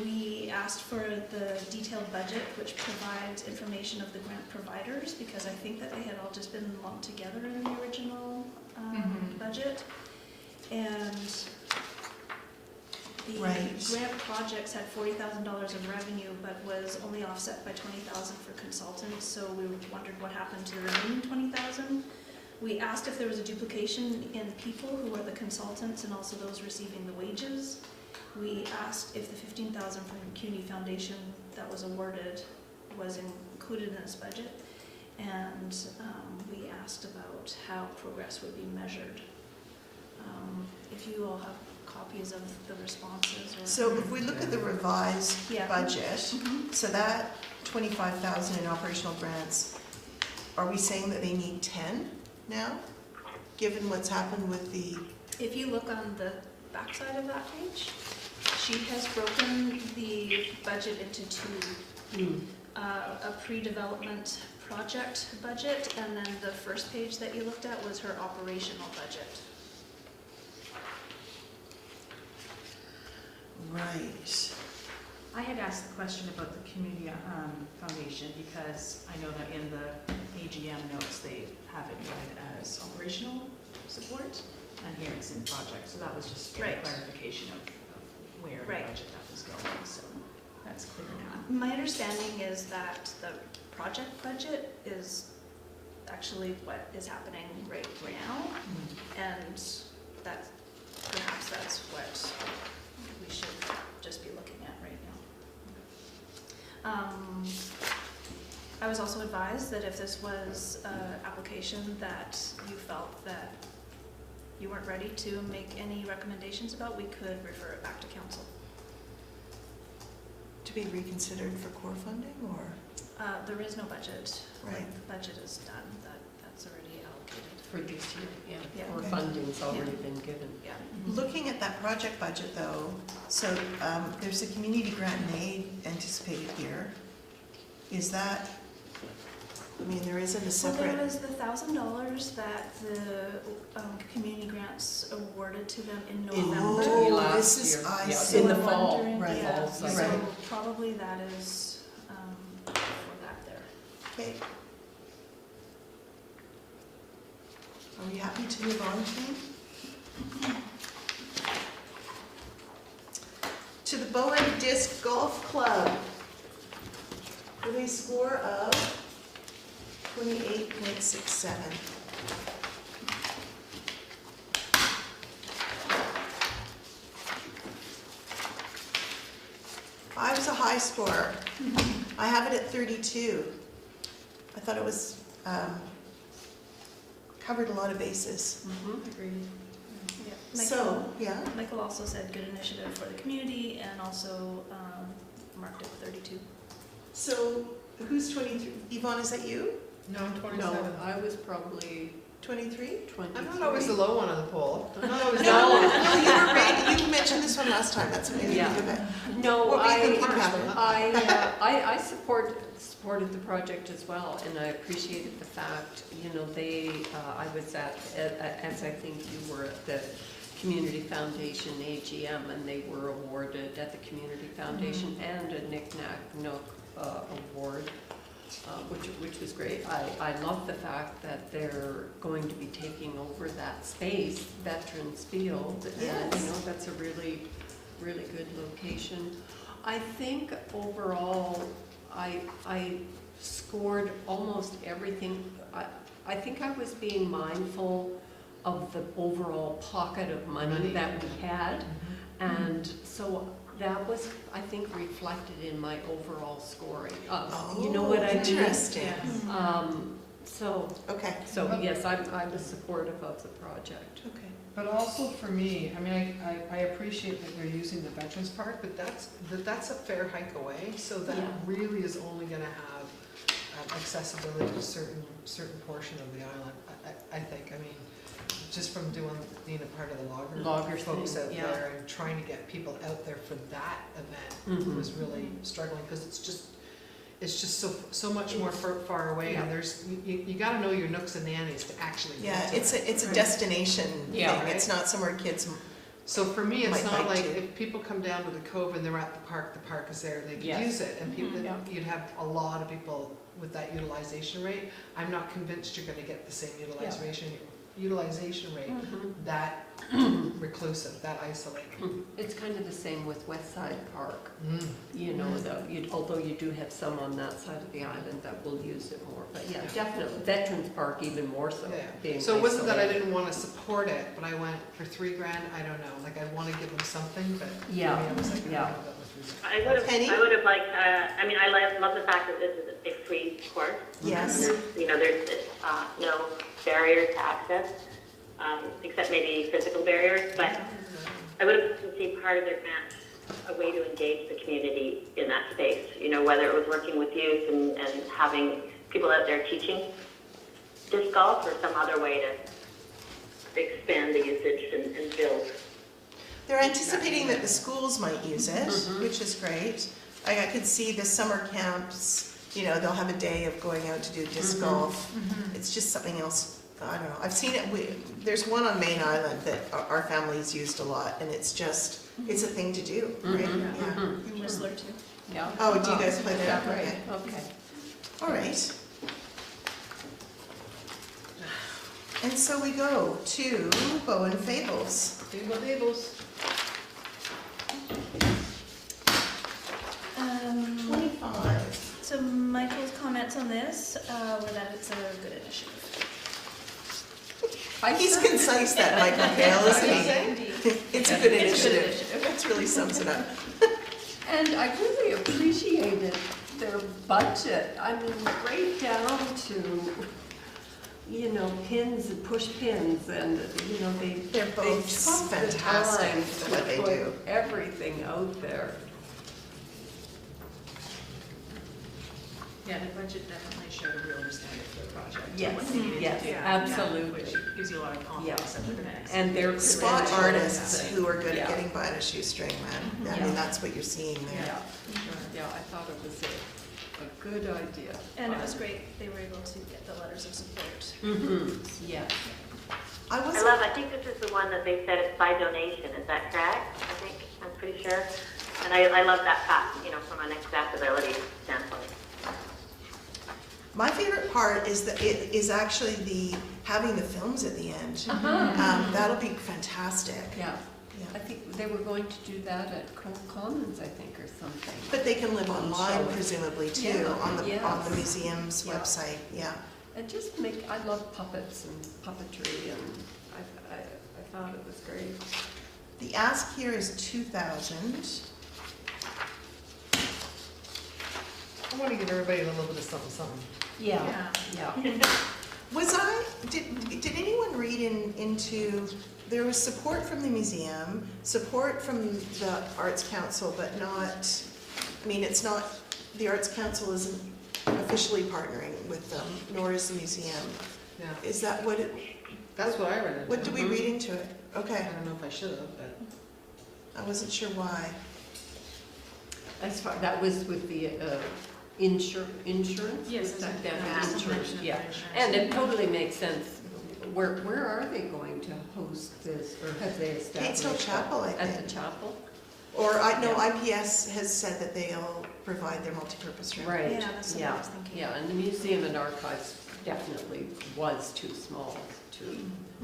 We asked for the detailed budget, which provides information of the grant providers, because I think that they had all just been lumped together in the original budget. And the Right. grant projects had $40,000 of revenue, but was only offset by $20,000 for consultants, so we wondered what happened to the remaining $20,000. We asked if there was a duplication in people who are the consultants and also those receiving the wages. We asked if the $15,000 from the community foundation that was awarded was included in this budget. And we asked about how progress would be measured. If you all have copies of the responses or... So if we look at the revised Yeah. budget, so that 25,000 in operational grants, are we saying that they need 10 now? Given what's happened with the, If you look on the backside of that page, she has broken the budget into two. A pre-development project budget, and then the first page that you looked at was her operational budget. right, I had asked the question about the community foundation because I know that in the AGM notes, they have it noted as operational support, and here it's in project, so that was just a Right. clarification of where the Right. budget that was going, so that's clear now. My understanding is that the project budget is actually what is happening right now, and that perhaps that's what we should just be looking at right now. I was also advised that if this was an application that you felt that you weren't ready to make any recommendations about, we could refer it back to council. to be reconsidered for core funding, or? There is no budget. Right. The budget is done, that's already allocated. For this year, yeah, Yeah. or Okay. funding's already been given. Yeah. Looking at that project budget though, so there's a community grant and aid anticipated here. Is that I mean, there isn't a So there separate, was the $1,000 that the community grants awarded to them in November. Oh, last this is- year. I Yeah, see. in the I'm fall. wondering- right, Yeah, fall so cycle. probably that is for that there. okay. Are we happy to move on, team? To the Bowen Disc Golf Club, with a score of 28.67. I was a high scorer. I have it at 32. I thought it was, covered a lot of bases. Agreed. Yeah. So, yeah, Michael also said good initiative for the community and also marked it 32. so who's 23? Yvonne, is that you? No, I'm No, 27. I was probably 23? 23. I'm not always the low one on the poll. I'm not always the No, low one. no, you were right. You mentioned this one last time. That's what you Yeah. think of it. No, What were you I, thinking, Catherine? I supported the project as well, and I appreciated the fact, you know, I was at, as I think you were at the Community Foundation AGM, and they were awarded at the Community Foundation and a Knick Knack Nook award, which was great. I love the fact that they're going to be taking over that space, Veterans Field, and, Yes. you know, that's a really good location. I think overall, I scored almost everything. I think I was being mindful of the overall pocket of money that we had, and so that was, I think, reflected in my overall scoring. You know what I mean? Interesting. So Okay. yes, I was supportive of the project. Okay. But also for me, I mean, I appreciate that they're using the Veterans Park, but that's a fair hike away, so that Yeah. really is only gonna have accessibility to a certain portion of the island, I think. I mean, just from being a part of the logger folks thing, out yeah. there and trying to get people out there for that event Mhm. was really struggling, because it's just so much more far away, and there's, you gotta know your nooks and nannies to actually Yeah, get to it's it. a destination Yeah. thing. It's not somewhere kids, So for me, it's Might not like like to. if people come down to the Cove and they're at the park is there, they can Yes. use it, and people, Yeah. you'd have a lot of people with that utilization rate. I'm not convinced you're gonna get the same utilization rate Mhm. that reclusive, that isolated. It's kind of the same with West Side Park. You know, although you do have some on that side of the island that will use it more, but yeah, definitely, Veterans Park even more so, Yeah. being So it wasn't that I isolated. didn't wanna support it, but I went for $3,000, I don't know, like I wanna give them something, but for me, Yeah, I was like, I yeah. don't know about the $3,000. Penny? I would have liked, I mean, I love the fact that this is a free course. yes. There's no barriers to access, except maybe physical barriers, but I would have to see part of their grant a way to engage the community in that space, whether it was working with youth and having people out there teaching disc golf or some other way to expand the usage and build. They're anticipating that the schools might use it, which is great. I could see the summer camps, they'll have a day of going out to do disc golf. It's just something else. I don't know. I've seen it. There's one on Main Island that our family's used a lot, and it's a thing to do, right? Yeah. And Whistler too. Yeah. Oh, do you guys play there? Yeah, right, Okay. okay. All right. And so we go to Bowen Fables. Fables. 25. So Michael's comments on this were that it's a good initiative. He's concise, that Michael Gale, isn't he? Indeed. It's a good It's a good initiative. That really sums it up. And I really appreciated their budget. I mean, right down to, pins and push pins, and, They're both took the fantastic time for to what they put do. everything out there. Yeah, the budget definitely showed a real understanding for the project. Yes, What they needed to yes, do, absolutely. Which gives you a lot of confidence that they're gonna execute. And their Spot credentials. artists who are good at Yeah. getting by on a shoestring, man. I Yeah. mean, that's what you're seeing there. Yeah, I thought it was a a good idea. And it was great, they were able to get the letters of support. Mm-hmm, yeah. I think this is the one that they said it's by donation, is that correct? I'm pretty sure. And I love that fact, from an accessibility standpoint. My favorite part is that it is actually having the films at the end. That'll be fantastic. Yeah. Yeah. I think they were going to do that at Cove Commons, I think, or something. But they can live online Show it. presumably too, Yeah. on the Yes. museum's Yeah. website, yeah. And just I love puppets and puppetry, and I thought it was great. The ask here is 2,000. I want to give everybody a little bit of something. Yeah, yeah. Did anyone read into, there was support from the museum, support from the Arts Council, but not, it's not, the Arts Council isn't officially partnering with them, nor is the museum. Yeah, Is that what that's what I read into. what do we read into it? I Okay, don't know if I should have, but. I wasn't sure why. That was with the insurance? Yes, Was that it's the insurance? mention of Yeah. the insurance. And it totally makes sense. Where are they going to host this, or have they established? Hill Chapel, I At think. the chapel? Or, Yeah. IPS has said that they'll provide their multipurpose room. Right. Yeah, that's what I was thinking. Yeah, and the museum and archives definitely was too small to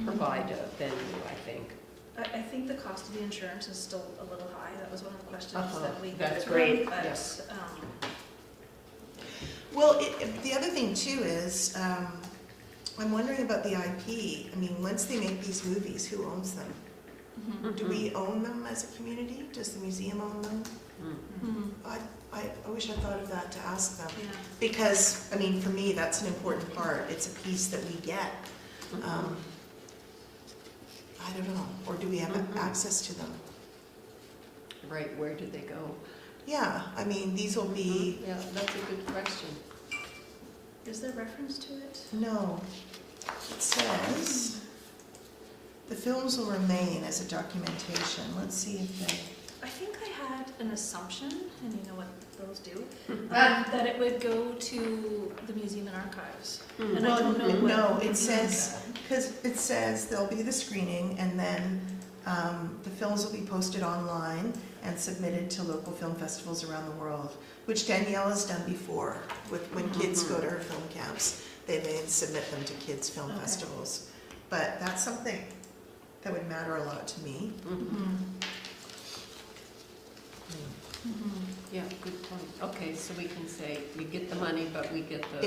provide a venue, I think. I think the cost of the insurance is still a little high, that was one of the questions Uh-huh. that we. That's right. But, Yes. Well, the other thing too is, I'm wondering about the IP. Once they make these movies, who owns them? Do we own them as a community? Does the museum own them? I wish I thought of that to ask them. Yeah. Because, for me, that's an important part. It's a piece that we get. I don't know. Or do we have access to them? Right, where did they go? Yeah, these will be, Yeah, that's a good question. Is there reference to it? no. It says, the films will remain as a documentation. Let's see if they... I think I had an assumption, and you know what those do, that it would go to the museum and archives. And I don't know No, what- it says, because it says there'll be the screening, and then the films will be posted online and submitted to local film festivals around the world, which Danielle has done before. When kids go to her film camps, they then submit them to kids' film Okay. festivals. But that's something that would matter a lot to me. Yeah, good point. Okay, so we can say, we get the money, but we get the,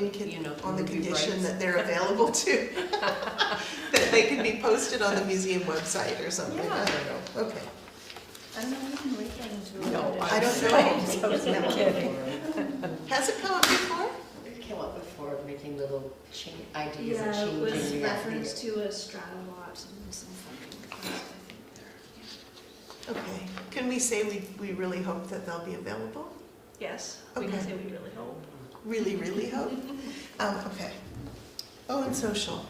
On the movie condition rights. that they're available to, that they can be posted on the museum website or something. I Yeah. don't know. Okay. I don't know, we can read that into a. No, I don't know. I'm kidding. Has it come up before? It came up before, making little ideas of Yeah, it was changing the reference to a strata lot and some funding, I think there. Okay. Can we say we really hope that they'll be available? Yes, we can Okay. say we really hope. Really, really hope? Okay. Bowen Social.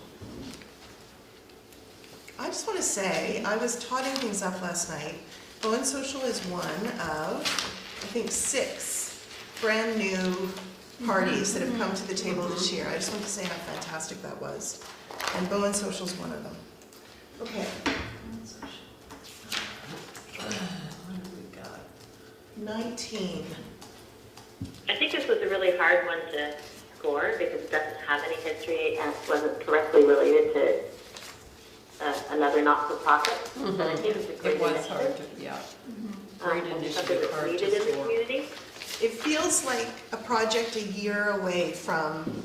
I just want to say, I was totting things up last night. Bowen Social is one of, I think, 6 brand new parties that have come to the table this year. I just want to say how fantastic that was. And Bowen Social is one of them. Okay. What have we got? 19. I think this was a really hard one to score because it doesn't have any history and it wasn't directly related to another not-for-profit. But I think it's a great It was initiative. hard to, yeah. Great Something initiative, that's hard needed in to the score. community. It feels like a project a year away from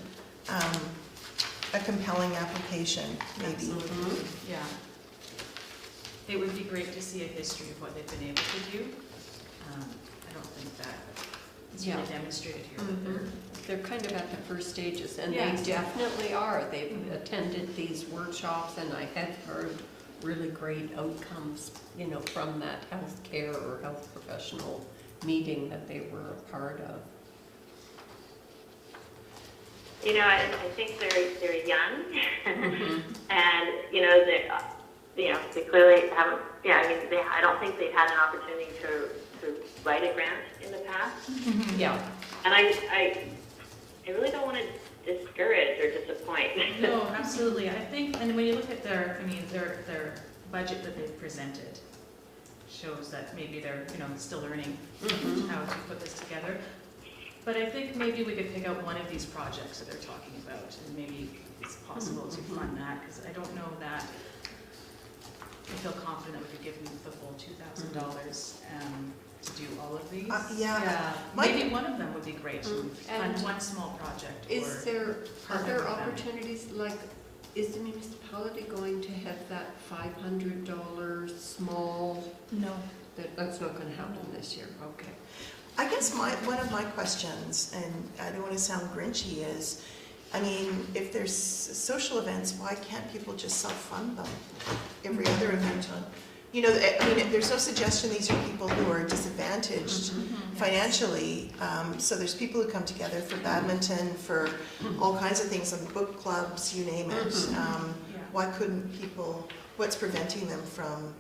a compelling application, maybe. Yeah. It would be great to see a history of what they've been able to do. I don't think that it's really Yeah. demonstrated here that they're. They're kind of at the first stages, and Yes. they definitely are. They've attended these workshops, and I have heard really great outcomes, from that healthcare or health professional meeting that they were a part of. I think they're young, and they clearly haven't. I don't think they've had an opportunity to write a grant in the past. Yeah. And I I really don't want to discourage or disappoint. No, absolutely. I think, and when you look at their budget that they've presented, shows that maybe they're, still learning how to put this together. But I think maybe we could pick out one of these projects that they're talking about, and maybe it's possible to fund that, because I don't know that I feel confident that we could give them the full $2,000 to do all of these. Yeah. Maybe one of them would be great to fund one small project. Is there partner other with them. opportunities, like, is the municipality going to have that $500 small? No. That's not gonna happen this year, okay. I guess one of my questions, and I don't want to sound grinchy, is, I mean, if there's social events, why can't people just self-fund them? Every other event on, I mean, there's no suggestion these are people who are disadvantaged financially. So there's people who come together for badminton, for all kinds of things, and book clubs, you name it. Why couldn't people, what's preventing them from?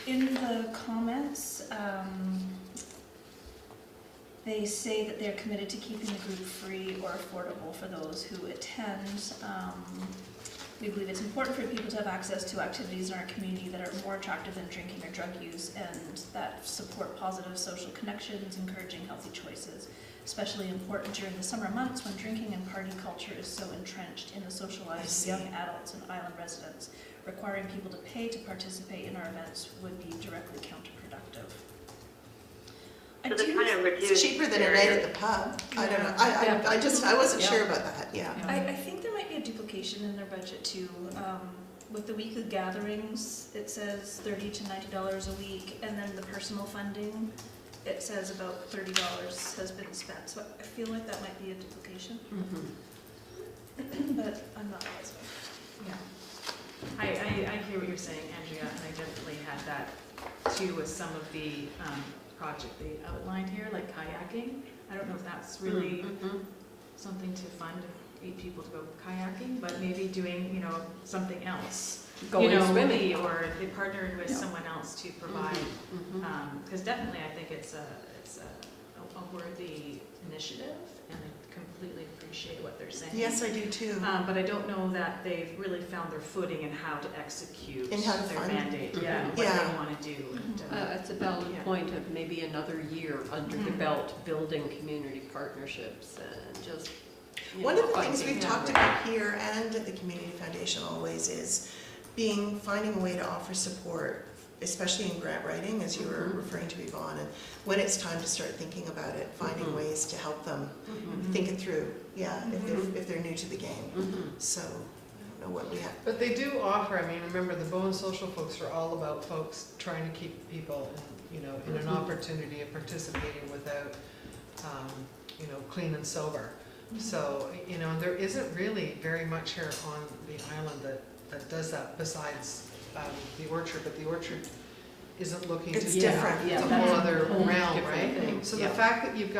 In the comments, they say that they're committed to keeping the group free or affordable for those who attend. We believe it's important for people to have access to activities in our community that are more attractive than drinking or drug use, and that support positive social connections, encouraging healthy choices. Especially important during the summer months when drinking and party culture is so entrenched in the social lives of young adults and island residents. Requiring people to pay to participate in our events would be directly counterproductive. So they're trying to reduce. It's cheaper than a night at the pub. I don't know. I wasn't sure about that. Yeah. I think there might be a duplication in their budget too. With the weekly gatherings, it says $30 to $90 a week, and then the personal funding, it says about $30 has been spent. So I feel like that might be a duplication, but I'm not positive. Yeah. I hear what you're saying, Andrea, and I definitely had that too with some of the project they outlined here, like kayaking. I don't know if that's really something to fund 8 people to go kayaking, but maybe doing, something else. Going swimming. Or they partnered with someone else to provide, because definitely I think it's a worthy initiative, and I completely appreciate what they're saying. Yes, I do too. But I don't know that they've really found their footing in how to execute And how to their fund. mandate, what Yeah. they want to do. And, It's a valid point of maybe another year under the belt, building community partnerships and just. One of the things finding we've talked about here and at the Community Foundation always is finding a way to offer support, especially in grant writing, as you were referring to, Yvonne, and when it's time to start thinking about it, finding ways to help them think it through, if they're new to the game. So, I don't know what we have. But they do offer, remember the Bowen social folks are all about folks trying to keep people, in an opportunity of participating without, clean and sober. So, there isn't really very much here on the island that does that besides the orchard, but the orchard isn't looking to. It's different. It's a whole other realm, different right? thing. So the fact that you've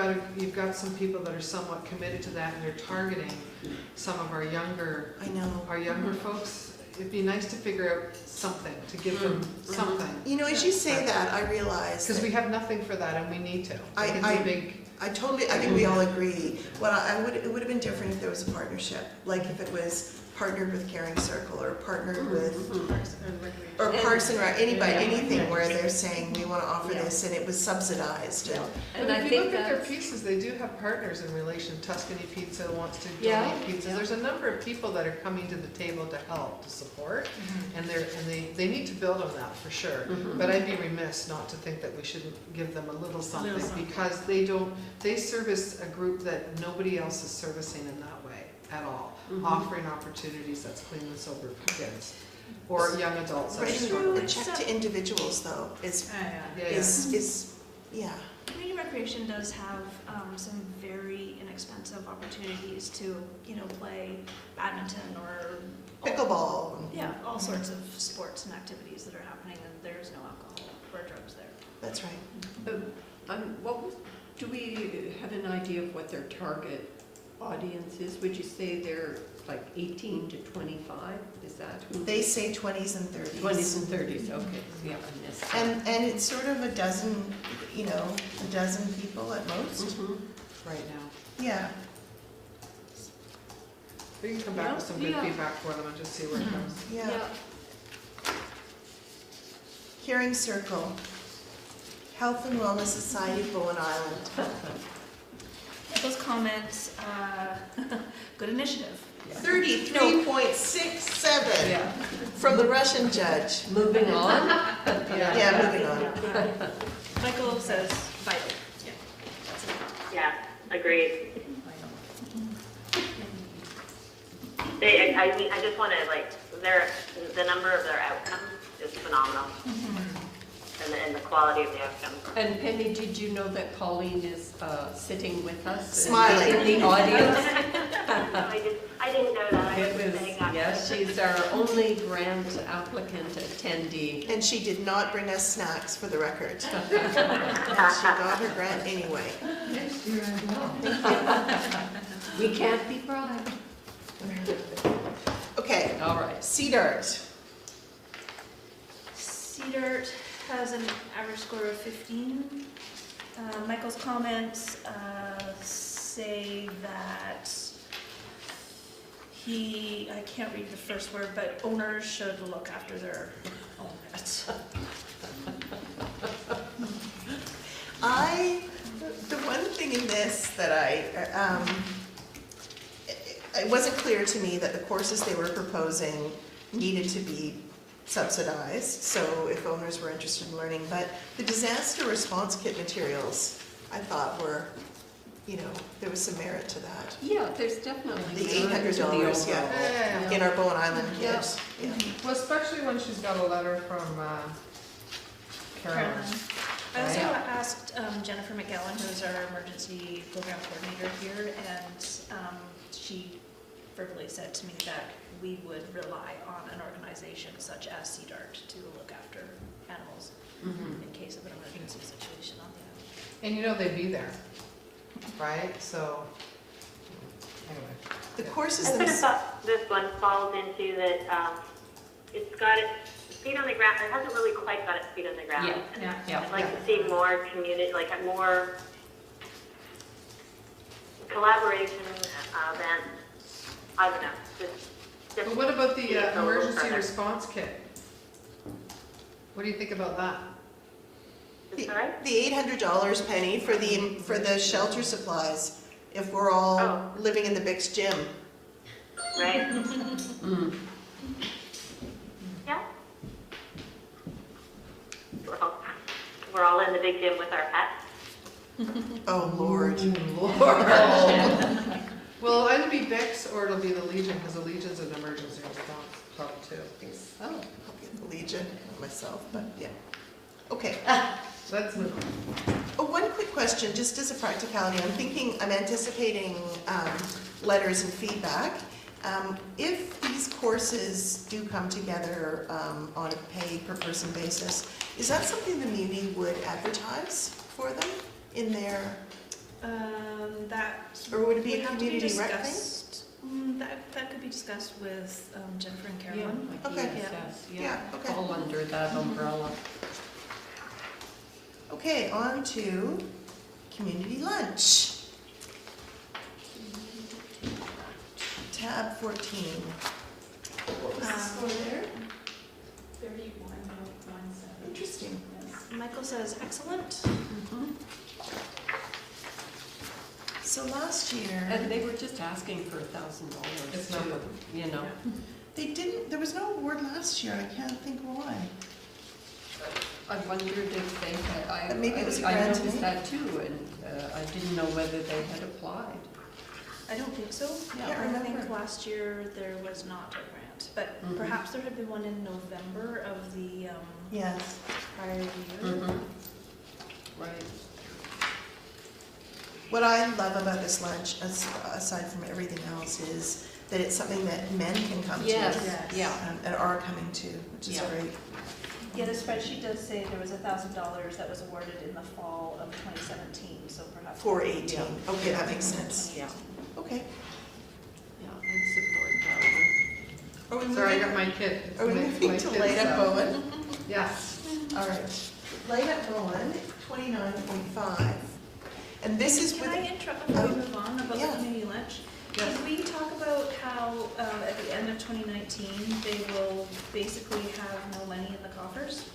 got some people that are somewhat committed to that and they're targeting some of our younger folks, it'd be nice to figure out something, to give them something. As you say that, I realize Because that we have nothing for that and we need to. I think we all agree. It would have been different if there was a partnership, like if it was partnered with Caring Circle or partnered with, or Parks and Rec, anything where they're saying, we want to offer this, and it was subsidized. And if you look at their pieces, they do have partners in relation. Tuscany Pizza wants to donate pizzas. There's a number of people that are coming to the table to help, to support, and they need to build on that for sure. But I'd be remiss not to think that we shouldn't give them a little something, because they service a group that nobody else is servicing in that way at all, offering opportunities that's clean and sober for kids or young adults. Writing a check to individuals, though, is. Community recreation does have some very inexpensive opportunities to, play badminton or Pickleball. all sorts of sports and activities that are happening, and there's no alcohol or drugs there. That's right. Do we have an idea of what their target audience is? Would you say they're like 18 to 25? Is that who? They say 20s and 30s. 20s and 30s, okay. Yeah, I missed that. And it's sort of a dozen people at most. Right now. Yeah, We can come back with some good Yeah. feedback for them and just see where it goes. yeah. Hearing Circle, Health and Wellness Society, Bowen Island. Those comments, good initiative. 33.67 Yeah. from the Russian judge. Moving on? Yeah, moving on. Michael says vital. Yeah, agreed. I just want to, like, the number of their outcomes is phenomenal. And the quality of the outcomes. And Penny, did you know that Pauline is sitting with us? Smiling. In the audience? I didn't know that. I It was was, saying that. yes, she's our only grant applicant attendee. And she did not bring us snacks, for the record. And she got her grant anyway. We can't be bribed. Okay, All right. CDART. CDART has an average score of 15. Michael's comments say that I can't read the first word, but owners should look after their own pets. The one thing in this that it wasn't clear to me that the courses they were proposing needed to be subsidized, so if owners were interested in learning, but the disaster response kit materials, I thought were, there was some merit to that. Yeah, there's definitely. The merit to the $800, yeah. overall. In our Bowen Island kit. Yes. Yeah. Well, especially when she's got a letter from Carolyn. I also Right. asked Jennifer McGowan, who's our emergency program coordinator here, and she verbally said to me that we would rely on an organization such as CDART to look after animals in case of an emergency situation on the island. And they'd be there, right? So, anyway. The courses I sort of themselves. thought this one falls into that, it's got its feet on the ground, it hasn't really quite got its feet on the ground. Yeah. I'd like to see more community, like more collaboration events. I don't know, just But what about the see it go a little emergency further. response kit? What do you think about that? Is that right? The $800, Penny, for the shelter supplies, if we're all Oh. living in the BICS gym. Right? Yeah. We're all in the big gym with our pets. Oh, Lord. Well, it'll either be BICS or it'll be the Legion, because the Legion's an emergency response club too. Oh, I'll get the Legion myself, but yeah. Okay. So that's the, Oh, one quick question, just as a practicality. I'm anticipating letters and feedback. If these courses do come together on a pay per person basis, is that something the Muni would advertise for them in their, or would it be a community rec thing? That could be discussed with Jennifer and Yeah, Carolyn. like Okay. ESS, Yeah, okay. All under that umbrella. Okay, on to community lunch. Tab 14. What was the score there? 31.97. Interesting. Michael says excellent. So last year, And they were just asking for $1,000 It's too, nothing. they didn't, there was no award last year. I can't think why. I wondered if they had, Maybe it was a I grant, noticed eh? that too, and I didn't know whether they had applied. I don't think so. Yeah, I I think remember. last year there was not a grant, but perhaps there had been one in November of the Yes. prior year. Right. What I love about this lunch, aside from everything else, is that it's something that men can come to. Yes, Yes. yeah. And are coming to, which is Yeah. great. Yeah, the spreadsheet does say there was $1,000 that was awarded in the fall of 2017, so perhaps. 418. Okay, that makes sense. Yeah, Okay. yeah, I'd support that one. Are we sorry, I moving, got my kid. It's are we my- moving my to kid's, Litte Bowen? Yes. All right. Litte Bowen, 29.5. And this is Can with, I interrupt before we move on about the yeah. community lunch? Can we talk about how at the end of 2019, they will basically have no money in the coffers?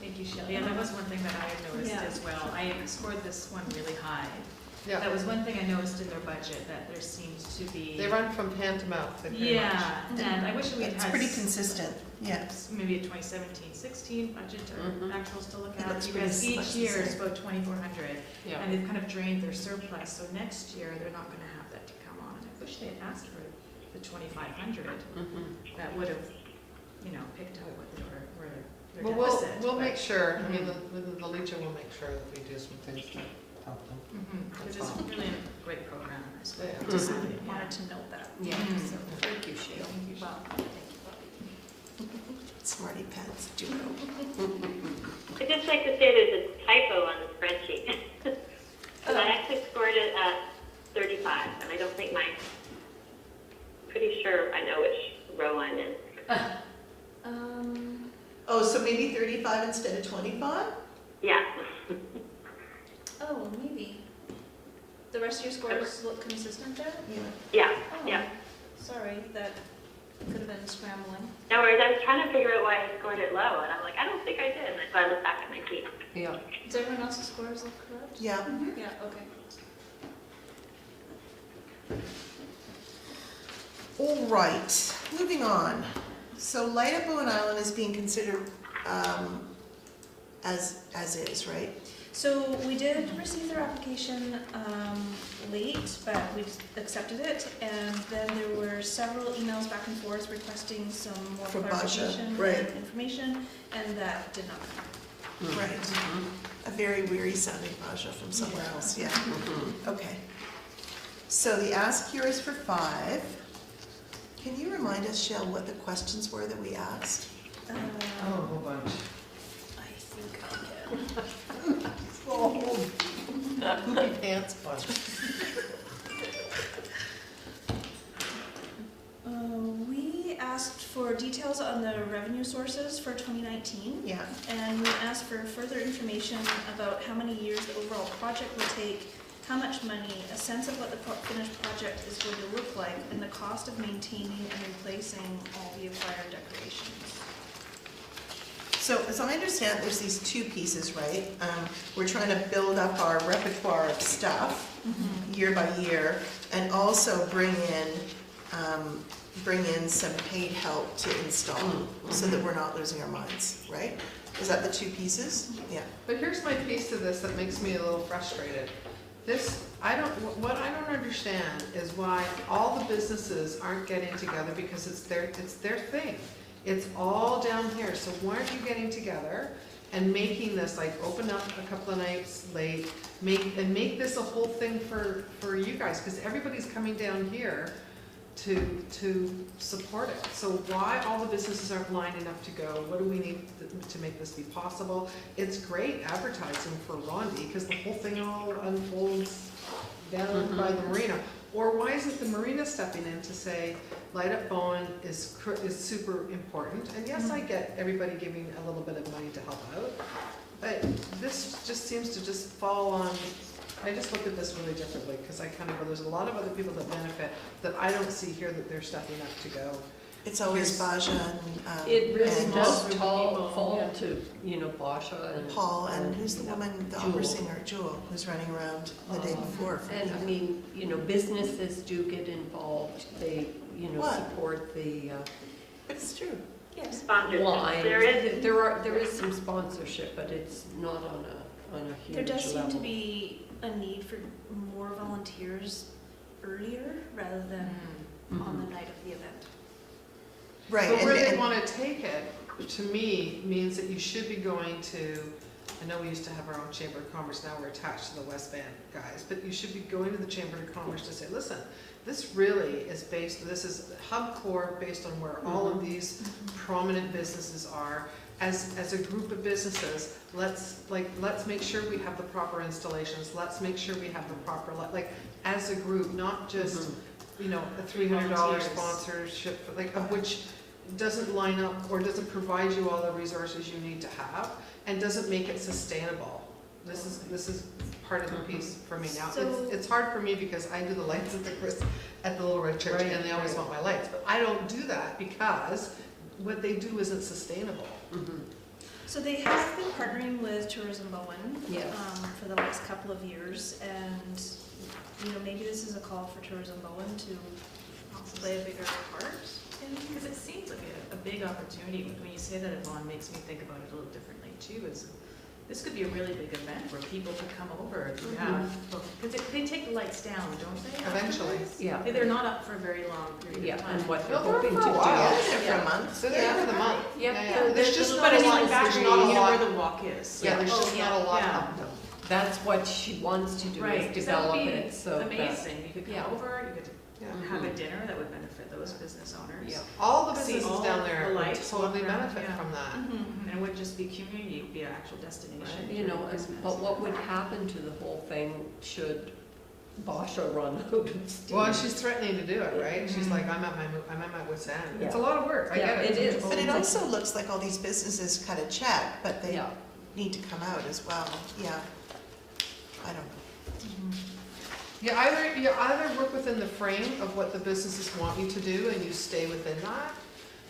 Thank you, Shelley. Yeah, that was one thing that I had noticed Yeah. as well. I had scored this one really high. Yeah, That was one thing I noticed in their budget, that there seems to be. they run from hand to mouth, they pretty much. Yeah, and I wish we had it's had. pretty consistent, yeah. Maybe a 2017-16 budget or Mhm. actuals to look It at, looks because pretty each much the year is same. about 2,400, Yeah. and they've kind of drained their surplus, so next year, they're not gonna have that to come on. And I wish they had asked for the 2,500, that would have, picked out what they were, their Well, deficit. we'll but- make sure, I mean, the Litte will make sure that we do some things to help them. Because it's really a great program, I suppose. Yeah. Just Mhm. wanted to note that. Yeah, Mhm. thank you, Sheila. Well, thank you, Bobby. Smarty pants, Judo. I'd just like to say there's a typo on the spreadsheet. Because I actually scored it at 35, and I don't think pretty sure I know which row I'm in. Oh, so maybe 35 instead of 25? Yeah. Oh, maybe. The rest of your scores look consistent there? Yeah. Yeah, Oh, yeah. Sorry, that could have been scrambling. No worries, I was trying to figure out why I scored it low, and I'm like, I don't think I did. And so I looked back at my sheet. Yeah. Does everyone else's scores look correct? Yeah. Yeah, okay. All right, moving on. So Litte Bowen Island is being considered as is, right? So we did receive their application late, but we accepted it. And then there were several emails back and forth requesting some more For Basha, clarification right. and information, and that did not come. Right. A very weary sounding Basha from somewhere else, yeah. Okay. So the ask here is for 5. Can you remind us, Shell, what the questions were that we asked? Oh, a whole bunch. I think I can. Poopy pants bunch. We asked for details on the revenue sources for 2019. Yeah. And we asked for further information about how many years the overall project will take, how much money, a sense of what the finished project is going to look like, and the cost of maintaining and replacing all the acquired decorations. So as I understand, there's these 2 pieces, right? We're trying to build up our repertoire of stuff year by year, and also bring in some paid help to install, so that we're not losing our minds, right? Is that the 2 pieces? Yeah. But here's my piece to this that makes me a little frustrated. What I don't understand is why all the businesses aren't getting together, because it's their thing. It's all down here, so why aren't you getting together and making this, like, open up a couple of nights late, make this a whole thing for you guys, because everybody's coming down here to support it. So why all the businesses aren't lining up to go? What do we need to make this be possible? It's great advertising for Rondi, because the whole thing all unfolds down by the marina. Or why isn't the marina stepping in to say, Light Up Bowen is super important? And yes, I get everybody giving a little bit of money to help out, but this just seems to just fall on, I just look at this really differently, because I kind of go, there's a lot of other people that benefit that I don't see here that they're stepping up to go. It's always Basha and It really and does people, fall yeah. to, Basha and. Paul, and who's the woman, the opera Jewel. singer, Jewel, who's running around the day before. And I mean, businesses do get involved, they, What? support the It's true. Yes. Sponsorship. line. There is. There is some sponsorship, but it's not on a huge There level. does seem to be a need for more volunteers earlier rather than on the night of the event. Right. But where they and- want to take it, to me, means that you should be going to, I know we used to have our own Chamber of Commerce, now we're attached to the West Band guys, but you should be going to the Chamber of Commerce to say, listen, this really is this is hub core based on where all of these prominent businesses are. As a group of businesses, let's make sure we have the proper installations, let's make sure we have the proper, as a group, not just, a $300 Volunteers. sponsorship, of which doesn't line up or doesn't provide you all the resources you need to have and doesn't make it sustainable. This is part of the piece for me now. So- It's hard for me because I do the lights at the Little Red Church, Right, and they always right. want my lights, but I don't do that because what they do isn't sustainable. So they have been partnering with Tourism Bowen Yes. for the last couple of years, and maybe this is a call for Tourism Bowen to play a bigger part. Because it seems like a big opportunity. When you say that, Yvonne, makes me think about it a little differently too. This could be a really big event where people could come over. Because they take the lights down, don't they? Eventually. Yeah, They're not up for a very long period yeah, of time. and what they're They'll hoping for to a do while. is, For a month. So they're for the month. yeah, There's just But not I a mean, lot, like there's back not a where lot. the walk is. Yeah, there's just not a lot Yeah. of them. that's what she wants to do, Right, is 'cause that would develop be it so that. amazing. You could Yeah. come over, you could Yeah. have a dinner that would benefit those business owners. Yeah. All the See businesses all down the there would lights, totally walk around, benefit yeah. from that. And it wouldn't just be community, it would be an actual destination. You know, but what would happen to the whole thing should Basha run out of steam? Well, she's threatening to do it, right? She's like, I'm at my wit's end. It's a Yeah. lot of work, I Yeah, get it. it is. But it also looks like all these businesses cut a check, but they Yeah, need to come out as well. Yeah. I don't know. You either work within the frame of what the businesses want you to do and you stay within that.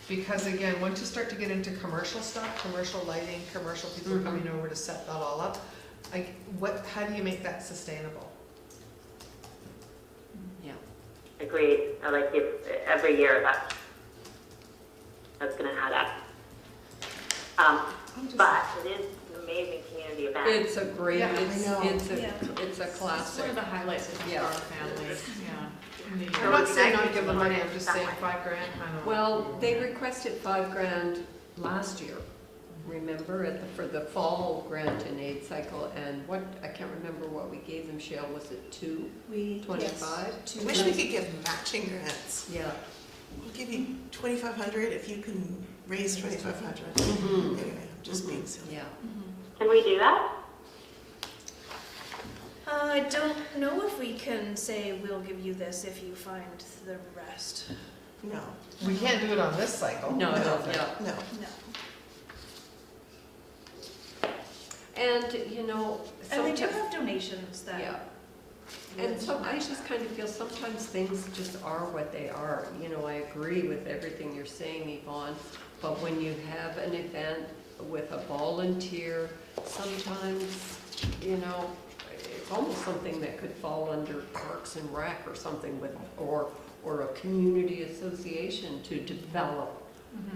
Because again, once you start to get into commercial stuff, commercial lighting, commercial people Mhm. coming over to set that all up, like how do you make that sustainable? yeah. Agreed. I like it every year. That's going to add up. I'm just- But it is an amazing community event. It's a great, Yeah, I it's know. a Yeah. it's a It's classic. one of the highlights of Yeah. our family, yeah. I'm not saying not give them money, I'm just saying $5,000, I don't know. Well, they requested $5,000 last year, remember, for the fall grant and aid cycle, and I can't remember what we gave them, Shell, was it 225? I wish we could give matching grants. Yeah. We'll give you 2,500 if you can raise 2,500. Mhm. Anyway, I'm just being silly. Yeah. Can we do that? I don't know if we can say we'll give you this if you find the rest. No, We can't do it on this cycle. No, yeah. no. No. And, And they do sometimes, have donations that. yeah. And so I just kind of feel sometimes things just are what they are. I agree with everything you're saying, Yvonne, but when you have an event with a volunteer, sometimes, it's almost something that could fall under Parks and Rec or something or a community association to develop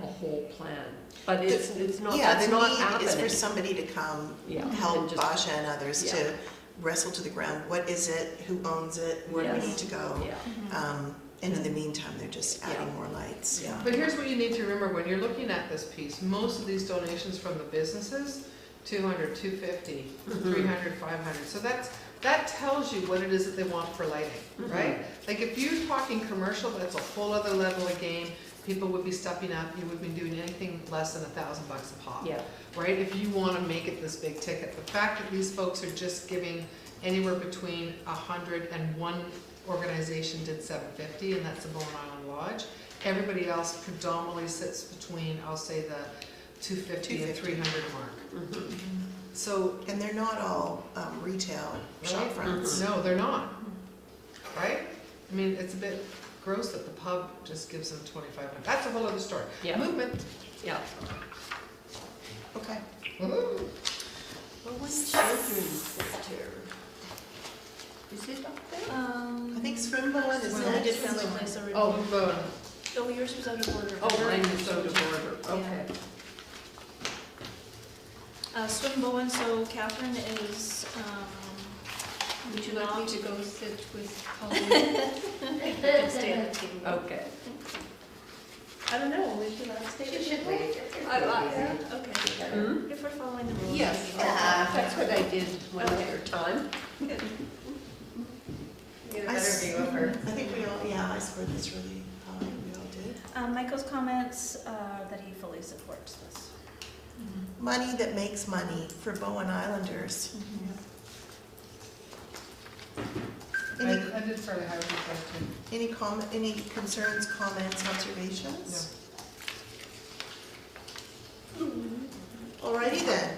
a whole plan. But it's not, Yeah, that's the not need happening. is for somebody to come, Yeah, and help just- Basha and others Yeah. to wrestle to the ground. What is it? Who owns it? Where do we Yes. need to go? Yeah. And in the meantime, they're just adding more lights. Yeah. But here's what you need to remember, when you're looking at this piece, most of these donations from the businesses, 200, 250, 300, 500. So that tells you what it is that they want for lighting, right? Like if you're talking commercial, that's a whole other level of game. People would be stepping up, you would be doing anything less than $1,000 a pop. Yeah. Right, if you wanna make it this big ticket. The fact that these folks are just giving anywhere between 100 and one organization did 750, and that's the Bowen Island Lodge. Everybody else predominantly sits between, I'll say, the 250 and 300 mark. So, And they're not all retail shop fronts. no, they're not, right? I mean, it's a bit gross that the pub just gives them 2,500. That's a whole other story. Yeah. Movement. Yeah. Okay. Woo. Bowen Children's Center. Is it up there? I think Swim Bowen is I did next. family place already. Oh, Bowen. Oh, yours was out of order. Oh, mine is out of order, okay. Swim Bowen, so Catherine is, Would you like me to go sit with Pauline? you can stay at the table. Okay. I don't know, would you like to stay at the You should table? leave. Okay, Hmm? if we're following the rules. Yes, that's what I did one other time. Get a I better s- view of her. I think we all, yeah, I scored this really high, we all did. Michael's comments, that he fully supports this. Money that makes money for Bowen Islanders. Any, I did fairly high with this question. any concerns, comments, observations? Alrighty then.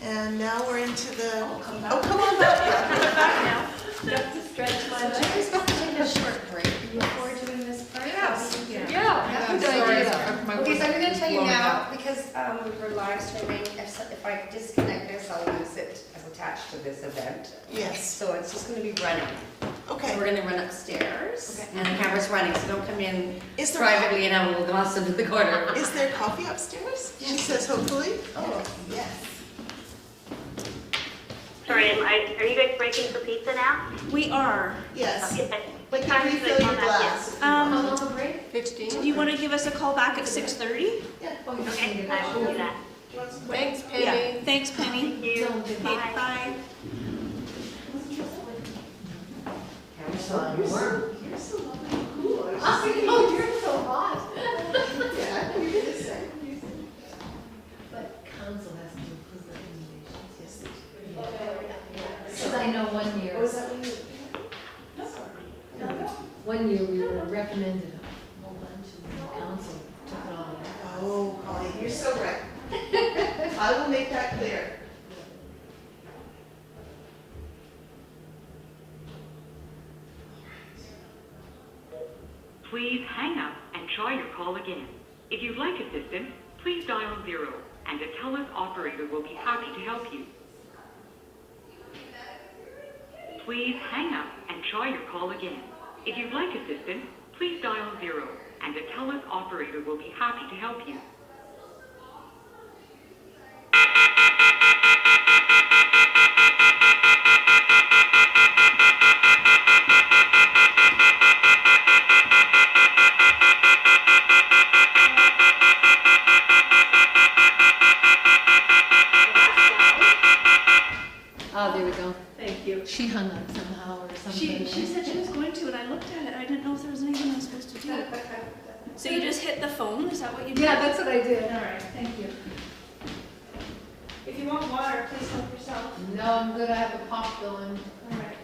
And now we're into the, I'll come oh, back. come on back. We're back now. Got to stretch my So legs. I was going to take a short break before doing this part. Yes. Yeah. Yeah, I'm good sorry, idea. my Okay, so I'm voice gonna is tell you blowing now, up. because we're live streaming, if I disconnect this, I'll use it as attached to this event. Yes, So it's just gonna be running. So okay. we're gonna run upstairs, Okay. and the camera's running, so don't come in Is there, privately and have a little gossip in the corner. is there coffee upstairs? She says hopefully. Oh, yes. Sorry, are you guys breaking for pizza now? We are. Yes, Okay. like you Time to refill your come back glass. How Um, long a break? 15? do you want to give us a call back at 6:30? Yeah. Oh, in. you Okay, can I will do that. Thanks, Yeah. Penny. Thanks, Penny. Thank you. Okay, Bye. bye. Camera's on. You're so lovely. Cool. Oh, you're so hot. yeah, you did the same. But council has to approve recommendations, yes. Because I know one year. Was that when you? One year we were recommended a whole bunch and the council took it on. Oh, Pauline, you're so right. I will make that clear. Please hang up and try your call again. If you'd like assistance, please dial 0 and a TELUS operator will be happy to help you. Please hang up and try your call again. If you'd like assistance, please dial 0 and a TELUS operator will be happy to help you. Oh, there we go. Thank you. She hung up somehow or something. She said she was going to, and I looked at it. I didn't know if there was anything I was supposed to do. So you just hit the phone? Is that what you did? Yeah, that's what I did. All right, thank you. If you want water, please help yourself. No, I'm good. I have a pop going. All right.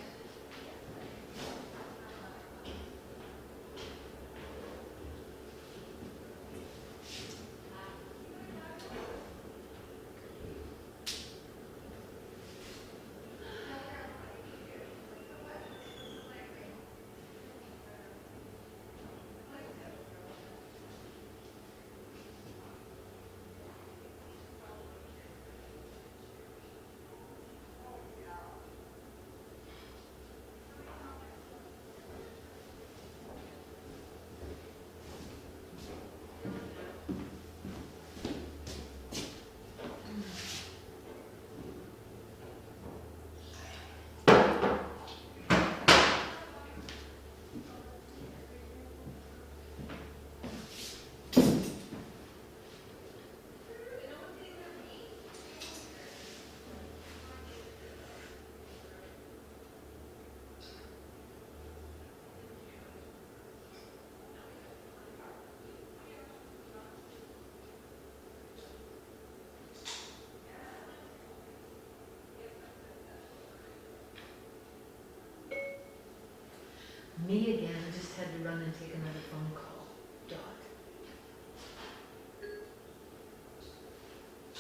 Me again. I just had to run and take another phone call. Dot.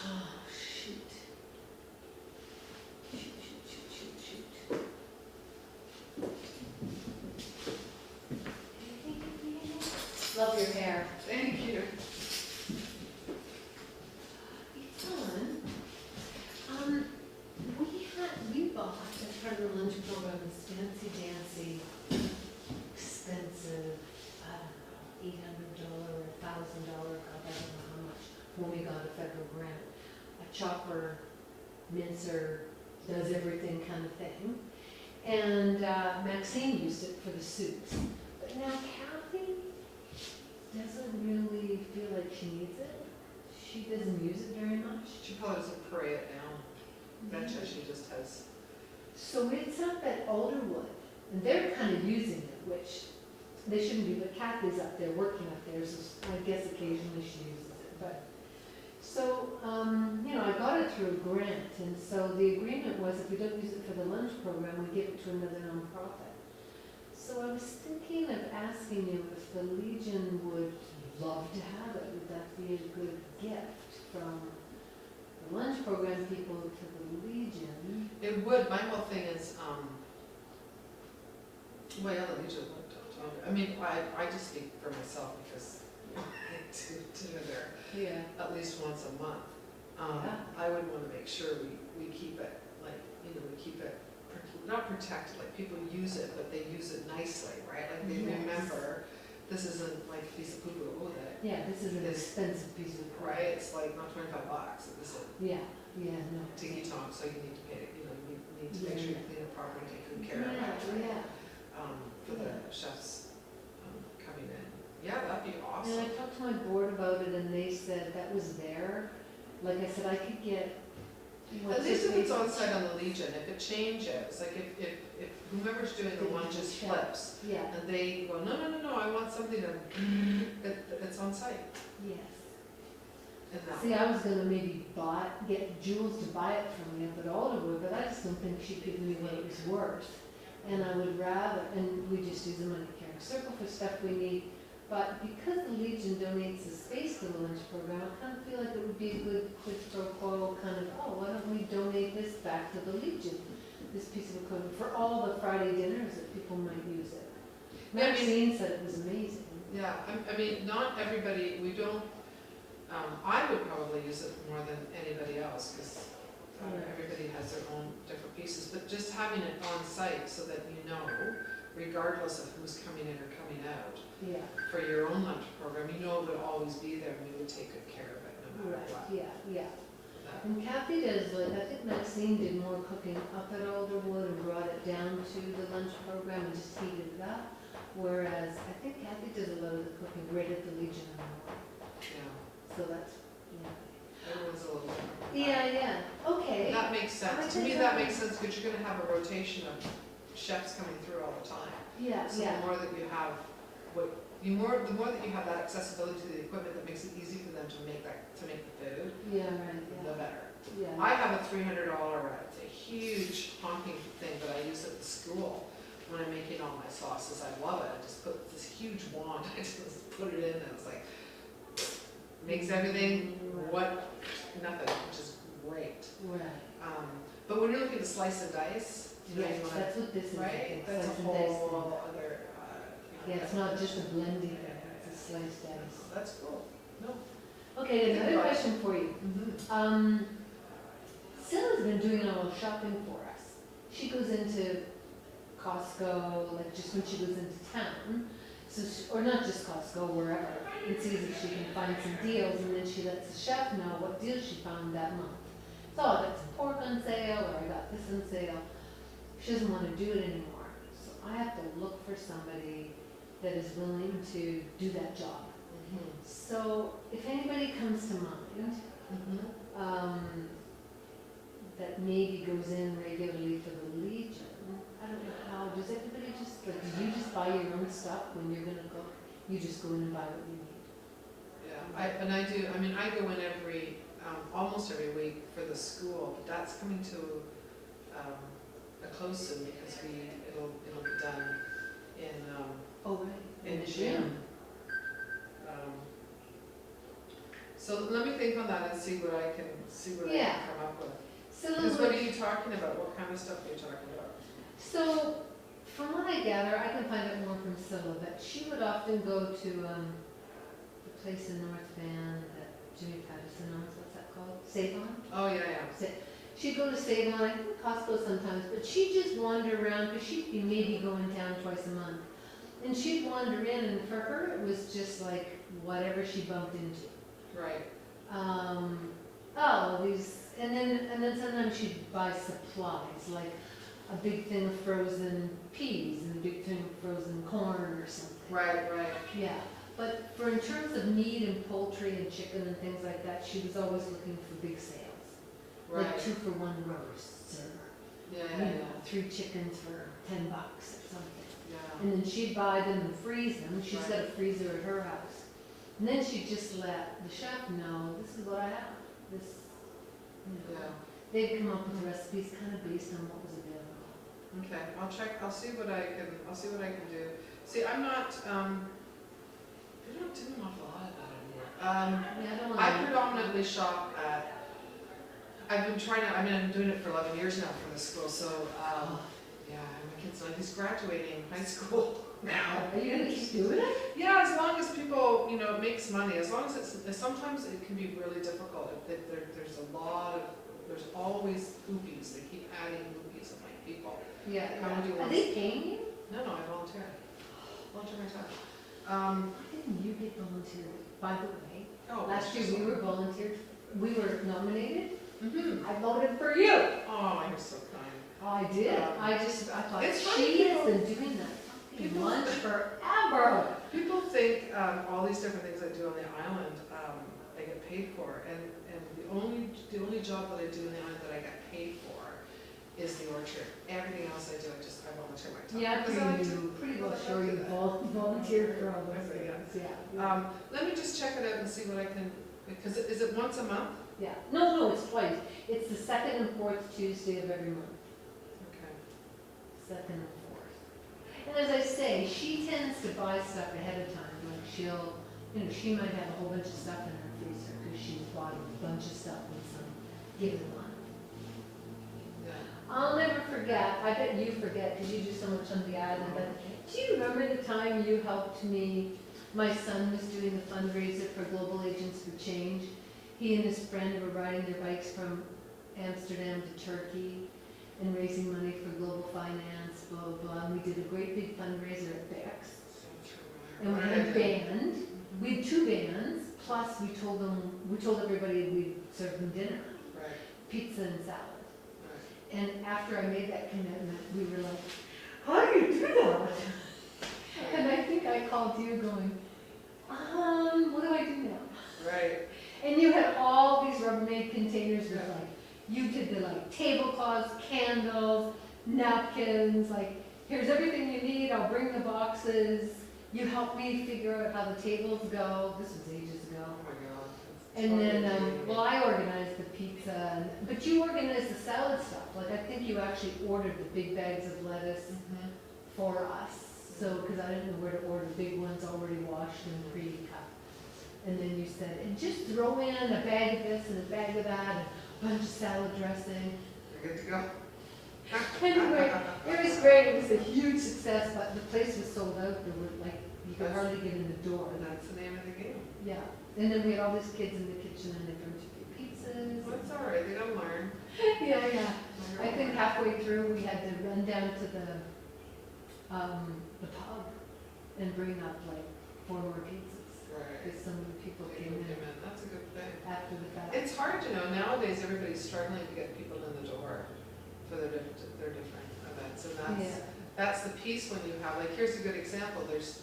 Oh, shoot. Shoot. Love your hair. Thank you. Ellen, we bought as part of the lunch program this fancy dancy, expensive, I don't know, $800 or $1,000, God, I don't know how much, when we got a federal grant. A chopper, mincer, does everything kind of thing. And Maxine used it for the suits. But now Kathy doesn't really feel like she needs it. She doesn't use it very much. She probably doesn't pray it now. Betcha she just has. So it's up at Alderwood, and they're kind of using it, which they shouldn't be, but Kathy's up there, working up there, so I guess occasionally she uses it. But so, I got it through a grant, and so the agreement was if we don't use it for the lunch program, we give it to another nonprofit. So I was thinking of asking you if the Legion would love to have it. Would that be a good gift from the lunch program people to the Legion. It would, my whole thing is, well, yeah, the Legion would, I mean, I just speak for myself because I do dinner there Yeah. at least once a month. Yeah. I would want to make sure we keep it, like, you know, we keep it, not protected, like people use it, but they use it nicely, right? Like they Yes. remember, this isn't like a piece of poo-poo that, Yeah, this is an This- expensive piece of equipment. right? It's like not $25, this is Yeah, yeah, no. Tiki Tom, so you need to pay, you know, you need to make Yeah. sure you clean it properly, take good care of Yeah, it. yeah. For the chefs coming in. Yeah, that'd be awesome. And I talked to my board about it and they said that was there. Like I said, I could get. At least if it's on site on the Legion, if it changes, like if whomever's doing the one just flips, Yeah, and they go, no, I want something to, it's on site. yes. And that, See, I was gonna maybe get Jules to buy it from me up at Alderwood, but I just don't think she'd give me what it was worth. And I would rather, and we just use the money carrying circle for stuff we need. But because the Legion donates the space to the lunch program, I kind of feel like it would be a good quid pro quo kind of, oh, why don't we donate this back to the Legion? This piece of equipment for all the Friday dinners that people might use it. Yeah, I mean- Maxine said it was amazing. yeah, I mean, not everybody, we don't, I would probably use it more than anybody else, because everybody has their own different pieces, but just having it on site so that you know, regardless of who's coming in or coming out, Yeah, for your own lunch program, you know it would always be there and we would take good care of it no matter right, what. yeah. That- And Kathy does, like, I think Maxine did more cooking up at Alderwood and brought it down to the lunch program and just heated it up. Whereas I think Kathy does a lot of the cooking right at the Legion and all. Yeah, So that's, yeah. everyone's a little different. Yeah, okay. That makes sense. To me, that makes sense because you're gonna have a rotation of chefs coming through all the time. Yeah, So the more that you have, the more that you have that accessibility to the equipment that makes it easy for them to make the food, Yeah, right, the better. yeah. I have a $300, it's a huge honking thing that I use at the school when I'm making all my sauces. I love it. I just put this huge wand, I just put it in and it's like, makes everything nothing, which is great. Right. But when you're looking to slice and dice, you know, Yes, you want that's what this is. I right? think, That's a slice and dice thing. whole other, Yeah, it's not just a blending thing, it's a slice dice. That's cool. No. Okay, another question for you. Mm-hmm. Cynthia's been doing all the shopping for us. She goes into Costco, like just when she goes into town, so or not just Costco, wherever, and sees if she can find some deals, and then she lets the chef know what deals she found that month. So I got some pork on sale, or I got this on sale. She doesn't want to do it anymore, so I have to look for somebody that is willing to do that job. So if anybody comes to mind, that maybe goes in regularly for the Legion, I don't know how, does everybody just, like, do you just buy your own stuff when you're gonna cook? You just go in and buy what you need? Yeah, I go in almost every week for the school, but that's coming to a close soon because it'll be done in, Oh, right. in June. So let me think on that and see what I can come up with. So, Because what are you talking about? What kind of stuff are you talking about? so from what I gather, I can find out more from Scylla, but she would often go to the place in North Van that Jimmy Patterson owns, what's that called? Save-On? Oh, yeah. She'd go to Save-On, I think Costco sometimes, but she'd just wander around, because she'd be maybe going down twice a month. And she'd wander in, and for her, it was just like whatever she bumped into. Right. And then sometimes she'd buy supplies, like a big thing of frozen peas and a big thing of frozen corn or something. Right. Yeah, but for in terms of meat and poultry and chicken and things like that, she was always looking for big sales. Right. Like 2-for-1 roasts, or, Yeah. 3 chickens for $10 or something. Yeah. And then she'd buy them and freeze them. She's got a freezer at her house. And then she'd just let the chef know, this is what I have. This, Yeah. They'd come up with recipes kind of based on what was available. Okay, I'll check, I'll see what I can do. See, I'm not, we don't do an awful lot of that anymore. Yeah, I don't I want predominantly shop at I've been trying to, I mean, I'm doing it for 11 years now for the school, so, yeah, my kid's like, he's graduating high school now. Are you gonna keep doing it? Yeah, as long as people, you know, it makes money, as long as it's, sometimes it can be really difficult. There's a lot of, there's always groupies, they keep adding groupies of like people. Yeah. How do you Are want- they paying you? No, I volunteer. Volunteer myself. Why didn't you get volunteered? By the way, Oh, last year we were volunteered, we were nominated. Mm-hmm. I voted for you. Oh, you're so kind. I did. I thought It's funny, she has people- been doing that fucking people- one forever. People think all these different things I do on the island, I get paid for, and the only job that I do on the island that I get paid for is the orchard. Everything else I do, I volunteer my time. Yeah, Because I like to- you pretty well I like sure to do you that. volunteered for all those Yeah. things, yeah. Let me just check it out and see what I can, because is it once a month? Yeah, no, it's twice. It's the second and fourth Tuesday of every month, Okay. second and fourth. And as I say, she tends to buy stuff ahead of time, like she'll, she might have a whole bunch of stuff in her freezer because she's bought a bunch of stuff with some given money. Yeah. I'll never forget, I bet you forget because you do so much on the island, but do you remember the time you helped me? My son was doing a fundraiser for Global Agents for Change. He and his friend were riding their bikes from Amsterdam to Turkey and raising money for global finance, blah, blah, blah. And we did a great big fundraiser at BIFS. And we had a band. We had 2 bands, plus we told everybody we'd serve them dinner, Right, pizza and salad. right. And after I made that commitment, we were like, how do you do that? And I think I called you going, what do I do now? Right. And you had all these Rubbermaid containers with like, you did the like tablecloths, candles, napkins, like, here's everything you need, I'll bring the boxes. You helped me figure out how the tables go. This was ages ago. Oh my God. And then, well, I organized the pizza, but you organized the salad stuff. Like, I think you actually ordered the big bags of lettuce for us. So, because I didn't know where to order big ones already washed and pre-cut. And then you said, and just throw in a bag of this and a bag of that, and a bunch of salad dressing. You're good to go. Anyway, it was great. It was a huge success, but the place was sold out. There were like, you could hardly get in the door. And that's the name of the game. Yeah. And then we had all these kids in the kitchen and they brought you pizzas. Well, it's all right, they don't learn. Yeah. I think halfway through, we had to run down to the pub and bring up like 4 more pizzas. Right. Because so many people came in That's a good thing. after the fact. It's hard to know, nowadays everybody's struggling to get people in the door for their different events, and that's the piece when you have, like, here's a good example, there's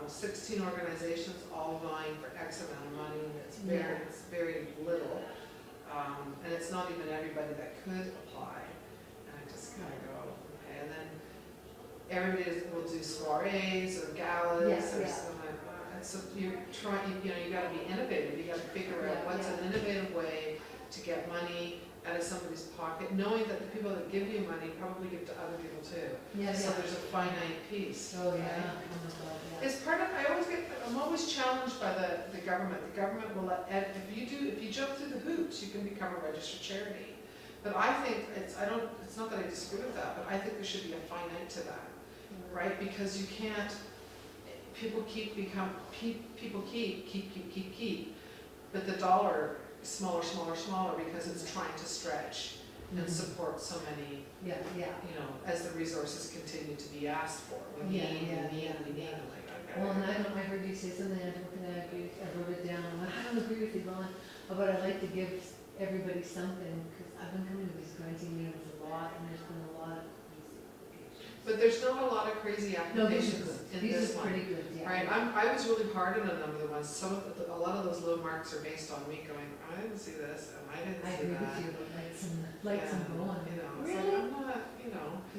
16 organizations all vying for X amount of money, and it's very little, and it's not even everybody that could apply, and I just kind of go, okay, and then everybody will do soirees or galas or something like that, and so you're trying, you gotta be innovative, you gotta figure out what's an innovative way to get money out of somebody's pocket, knowing that the people that give you money probably give to other people too. So there's a finite piece. Oh, yeah. right? Oh, my God, yeah. It's part of, I'm always challenged by the government. The government will let, if you jump through the hoops, you can become a registered charity. But I think, it's not that I disagree with that, but I think there should be a finite to that, right? Because you can't, people keep, but the dollar is smaller because it's trying to stretch and support so many, as the resources continue to be asked for. We need. I'm like, okay. Well, and I heard you say something, I wrote it down, I don't agree with you, Ron, but I'd like to give everybody something, because I've been coming to these granting meetings a lot, and there's been a lot of But there's not a lot of crazy no, these are applications good. in These this are one. pretty good, yeah. Right, I was really hard on a number of the ones, a lot of those low marks are based on me going, I didn't see this, and I didn't I see agree that. with you, but like some Bowen. It's like, I'm not,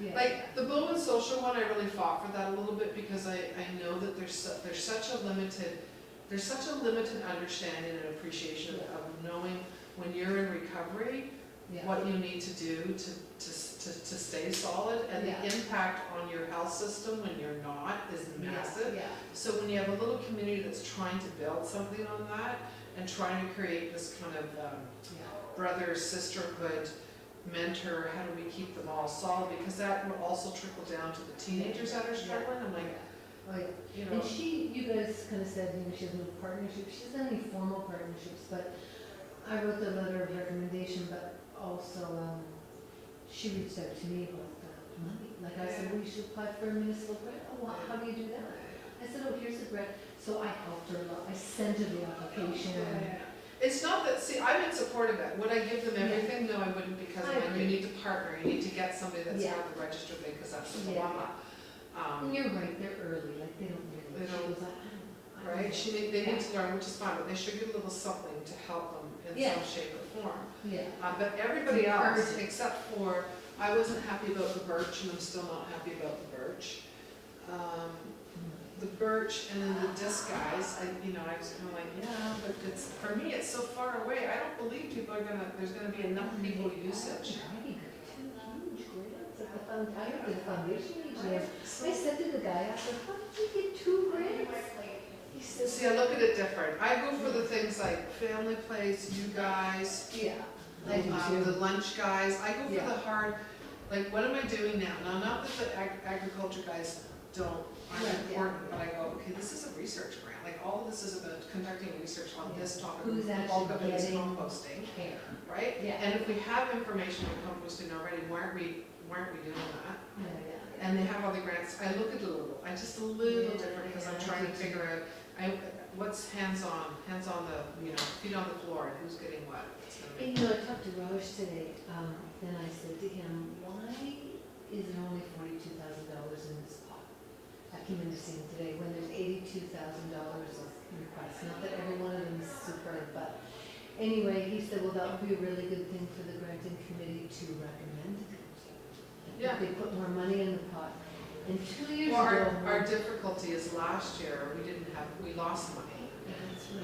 Yeah. like, the Bowen social one, I really fought for that a little bit, because I know that there's such a limited understanding and appreciation of knowing when you're in recovery, what you need to do to stay solid, and the impact on your health system when you're not is massive. So when you have a little community that's trying to build something on that, and trying to create this kind of brother, sisterhood, mentor, how do we keep them all solid? Because that will also trickle down to the teenagers that are struggling. I'm like, you know. And you guys kind of said, she has no partnerships. She doesn't have any formal partnerships, but I wrote the letter of recommendation, but also she reached out to me about money. Like I said, well, you should apply for a municipal grant. Oh, well, how do you do that? I said, oh, here's a grant. So I helped her a lot. I sent her the application. It's not that, see, I'm in support of it. Would I give them everything? No, I wouldn't, because you need to partner. You need to get somebody that's got the register thing, because that's the dilemma. And you're right, they're early, like they don't really. They don't, she was like, right? They need to learn, which is fine, but they should get a little something to help them in some shape or form. But everybody else, except for, I wasn't happy about the BIRCH, and I'm still not happy about the BIRCH. The BIRCH and then the disc guys, I was kind of like, but it's, for me, it's so far away. I don't believe there's gonna be enough people usage. I don't the foundation each year. I said to the guy, I said, how did you get 2 grants? He said, see, I look at it different. I go for the things like Family Place, you guys, the lunch guys. I go for the hard, like, what am I doing now? Now, not that the agriculture guys aren't important, but I go, okay, this is a research grant. Like, all of this is about conducting research on this topic. Who's the bulk of it is actually composting, care? right? And if we have information on composting already, why aren't we doing that? And they have other grants. I look at it just a little different, because I'm trying to figure out what's hands-on the, feet on the floor, and who's getting what. And I talked to Raj today, and I said to him, why is there only $42,000 in this pot? I came in to see him today, when there's $82,000 of requests. Not that every one of them is super, but anyway, he said, well, that would be a really good thing for the granting committee to recommend. They put more money in the pot. And 2 years ago, our difficulty is last year we lost money.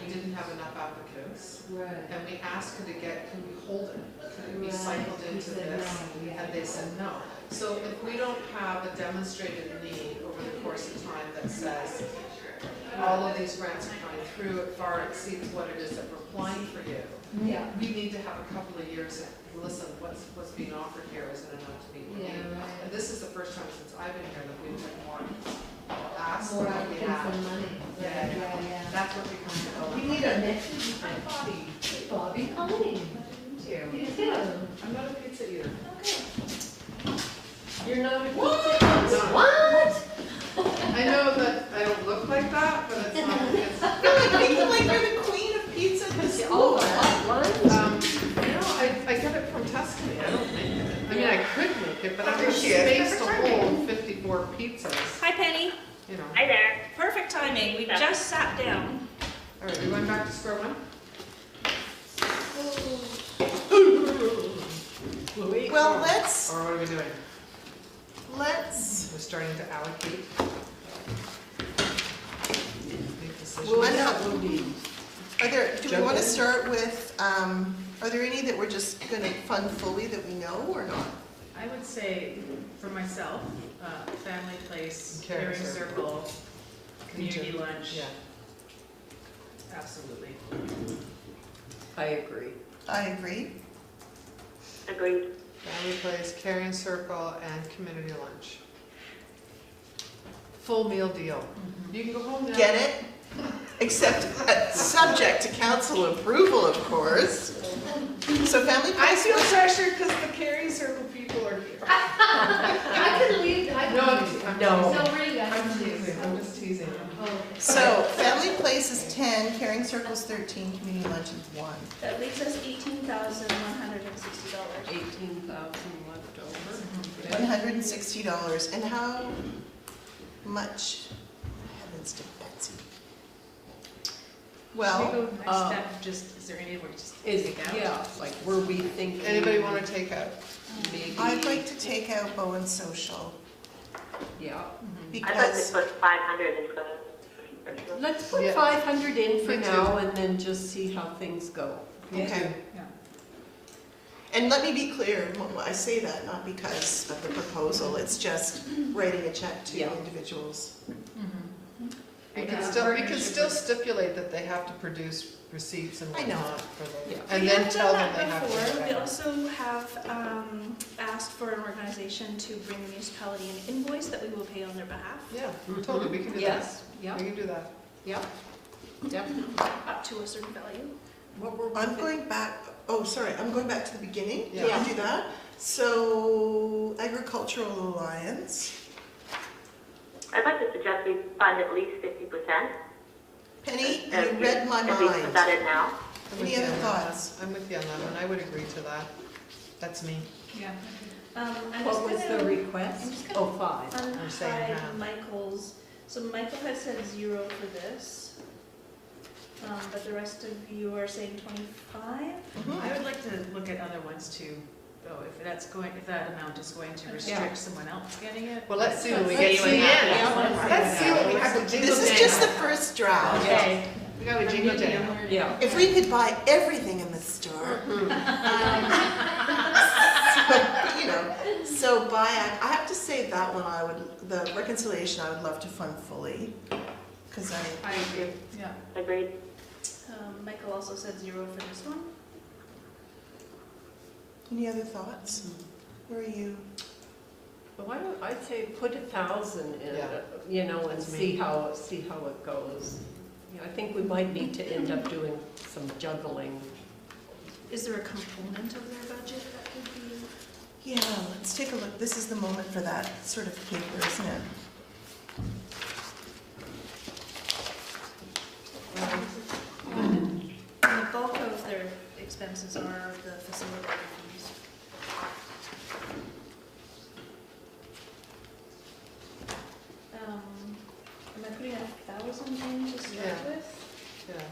We didn't have enough applicants. And we asked can we hold it? Can it be cycled into this? And they said no. So if we don't have a demonstrated need over the course of time that says all of these grants are coming through, it far exceeds what it is that we're applying for you. We need to have a couple of years and listen, what's being offered here isn't enough to meet the need. And this is the first time since I've been here that we've had more asked more than we have. applicants than money. That's what becomes the We element. need a next Bobby Pauline. I'm not a pizza eater. You're not a What? I know that I don't look like that, but it's not. I feel like you're the queen of pizza in the school. I get it from Tuscany. I don't make it. I mean, I could make it, but I'm space to hold 54 pizzas. Hi, Penny. Hi there. Perfect timing. We just sat down. All right, we went back to square one. Well, let's Or what are we doing? We're starting to allocate. Make decisions. Do we want to start with, are there any that we're just going to fund fully that we know or not? I would say, for myself, family place, Caring caring circle, community lunch. Yeah. Absolutely. I agree. I agree. Agreed. Family place, caring circle, and community lunch. Full meal deal. You can go home now. Get it? Except subject to council approval, of course. So family I place feel was, pressured because the caring circle people are here. I could leave. I'm just teasing. so family place is 10, caring circle's 13, community lunch is 1. That leaves us $18,160. 18,000 left over. $160. And how much, heavens to Betsy. Well, Should we go next step, just, is there any way just take out? Yeah, like were we thinking? Anybody want to take out? Maybe. I'd like to take out Bowen Social Yeah. I'd like to because put 500 instead of. Let's put Yeah. 500 in for Me too. now and then just see how things go. Okay. Yeah. And let me be clear, I say that not because of the proposal, it's just writing a check to Yeah. individuals. We can still stipulate that they have to produce receipts and I know. whatnot for the, Yeah. and We then have tell done them they that have to. before. do We whatever. also have asked for an organization to bring the municipality an invoice that we will pay on their behalf, Yeah, totally, we can do that. Yes, We yeah, can do that. yeah, definitely. up to a certain value. What were we I'm going back, I'm going back to the beginning. Yeah. We can do that. So Agricultural Alliance, I'd like to suggest we fund at least 50%. Penny, As you we- read my as we put mind. that in now. I'm Any with you other on that thoughts? one. I'm with you on that one, I would agree to that. That's me. Yeah. I'm What just was the gonna request? I'm just gonna- Oh, 5. I'm saying unhide half. Michael's, so Michael has said 0 for this. But the rest of you are saying 25? I would like to look at other ones too, though, if that amount is going to Yeah. restrict someone else getting it. Well, let's see when we Let's get to the see what end. happens. Let's see what we have to jingle This is just the first draft. Okay. We got a jingle jangle. Yeah. If we could buy everything in the store, so I have to say that one the reconciliation I would love to fund fully, because I agree, yeah. Agreed. Michael also said 0 for this one. any other thoughts? Where are you? Well, why don't I say put 1,000 in, Yeah. and That's me. see how it goes. I think we might need to end up doing some juggling. Is there a component of their budget that could be? Yeah, let's take a look. This is the moment for that sort of paper, isn't it? And the bulk of their expenses are the facility fees. Am I putting 1,000 in to start Yeah. with? Yeah.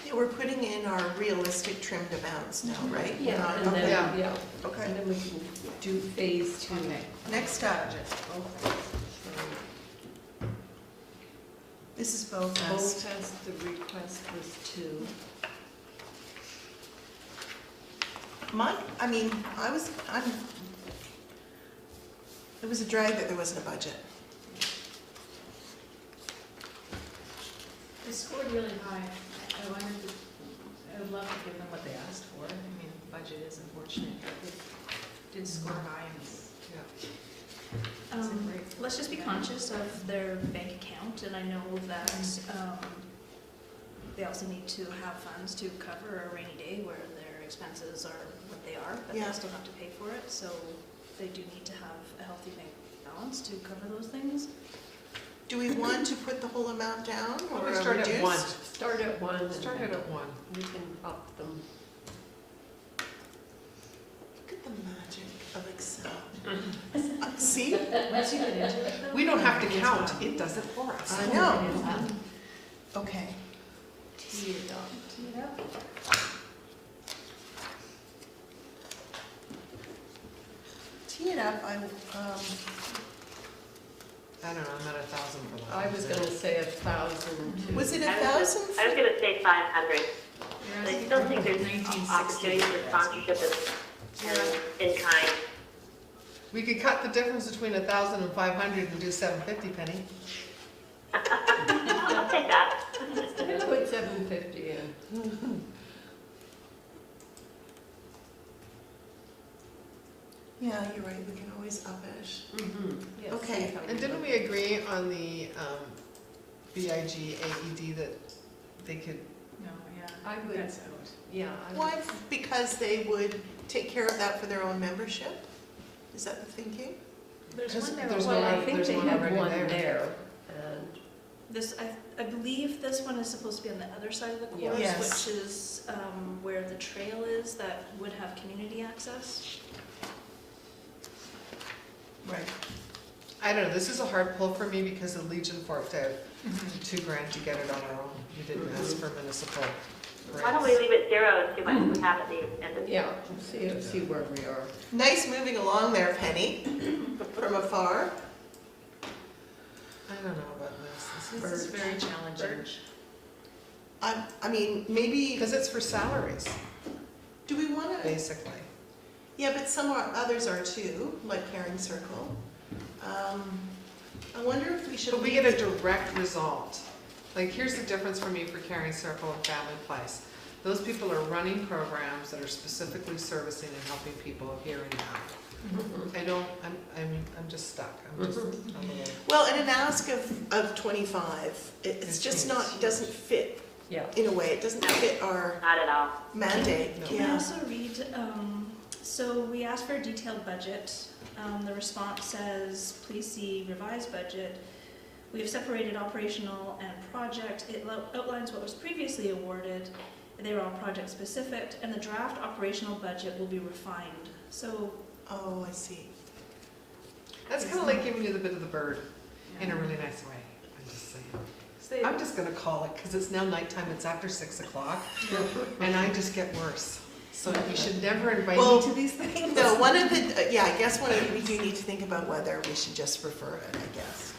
Yeah, we're putting in our realistic trimmed amounts now, right? We're Yeah, not- and then, okay. Yeah. Okay, and then we can do phase 2. Okay. next up, this is Bowfest. Bowfest, the request was 2. It was a drag that there wasn't a budget. They scored really high. I would love to give them what they asked for. I mean, budget is unfortunate, but they did score high and it's, Yeah. it's a great. Let's just be conscious of their bank account, and I know that they also need to have funds to cover a rainy day where their expenses are what they are, but they Yeah. still have to pay for it, so they do need to have a healthy bank balance to cover those things. Do we want to put the whole amount down Why or don't we start at reduce? 1? Start at 1. and Start it at 1. We can up them. Look at the magic of Excel. See? Once you get into it, though. We don't have to count, it does it for us. I know. Okay. Tee it up. Tee it up, I don't know, I'm at 1,000 for that. I was going to say 1,000 too. was it I was 1,000? gonna say 500. I still think there's 1960. opportunities for sponsorship in kind. We could cut the difference between 1,000 and 500 and do 750, Penny. I'll take that. Put 750 in. Yeah, you're right, we can always up it. Yes, Okay. see how And we didn't go. we agree on the BIG AED that they could, No, yeah. I would- That's out. Yeah. I would- Why? Because they would take care of that for their own membership? Is that the thinking? There's Because one there. there's Well, one I already- think there's they one had already one there. there, and This, I believe this one is supposed to be on the other side of the course, Yeah. Yes. which is where the trail is that would have community access. Right. I don't know, this is a hard pull for me because the Legion forked out $2,000 to get it on our own. We didn't ask for municipal Why don't we grants. leave it 0 and see what we have at the end of the year? yeah, see where we are. Nice moving along there, Penny, from afar. I don't know about this. This is very challenging. BIRCH. I mean, maybe, Because it's for salaries, do we want to? basically. Yeah, but some others are too, like Caring Circle. I wonder if we should. But we get a direct result. Like, here's the difference for me for Caring Circle and Family Place. Those people are running programs that are specifically servicing and helping people here and now. I'm just stuck. I'm just a little. Well, and an ask of 25, it's just not, it doesn't fit Yeah. in a way. It doesn't fit our Not at all. mandate. No. Can I also read, so we asked for a detailed budget. The response says, please see revised budget. We have separated operational and project. It outlines what was previously awarded. They were all project specific, and the draft operational budget will be refined. So, Oh, I see. That's kind of like giving you the bit of the bird in a really nice way. I'm just saying. I'm just gonna call it, because it's now nighttime, it's after 6 o'clock, and I just get worse. So you should never invite me to these things. No, one of the, I guess we do need to think about whether we should just refer it, I guess.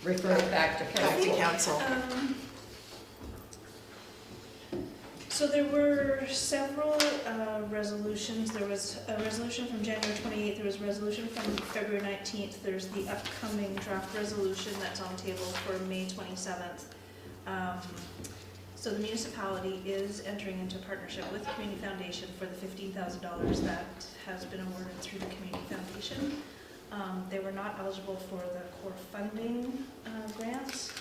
Refer it back to Back to council. council. So there were several resolutions. There was a resolution from January 28th. There was a resolution from February 19th. There's the upcoming draft resolution that's on table for May 27th. So the municipality is entering into a partnership with the Community Foundation for the $15,000 that has been awarded through the Community Foundation. They were not eligible for the core funding grants.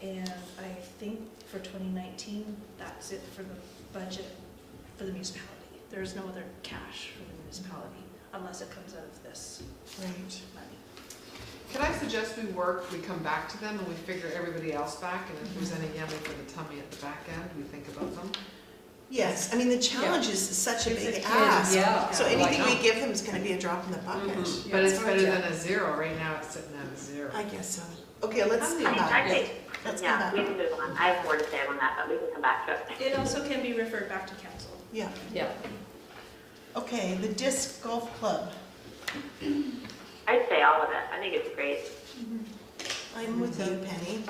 And I think for 2019, that's it for the budget for the municipality. There's no other cash for the municipality unless it comes out of this Right. money. Can I suggest we come back to them and we figure everybody else back, and if there's any yummy for the tummy at the back end, we think about them? Yes, I mean, the challenge is such a It's a big kid, ask. yeah. So Yeah, anything like- we give them is gonna be a drop in the bucket. Mhm. But it's hard better to- than a zero. Right now, it's sitting at a zero. I guess so. Okay, let's come I mean, back. actually, Let's come yeah, back. we can move on. I have more to say on that, but we can come back to it. It also can be referred back to council. Yeah, Yeah. okay, the disc golf club. I'd say all of it. I think it's great. I'm with you, Penny.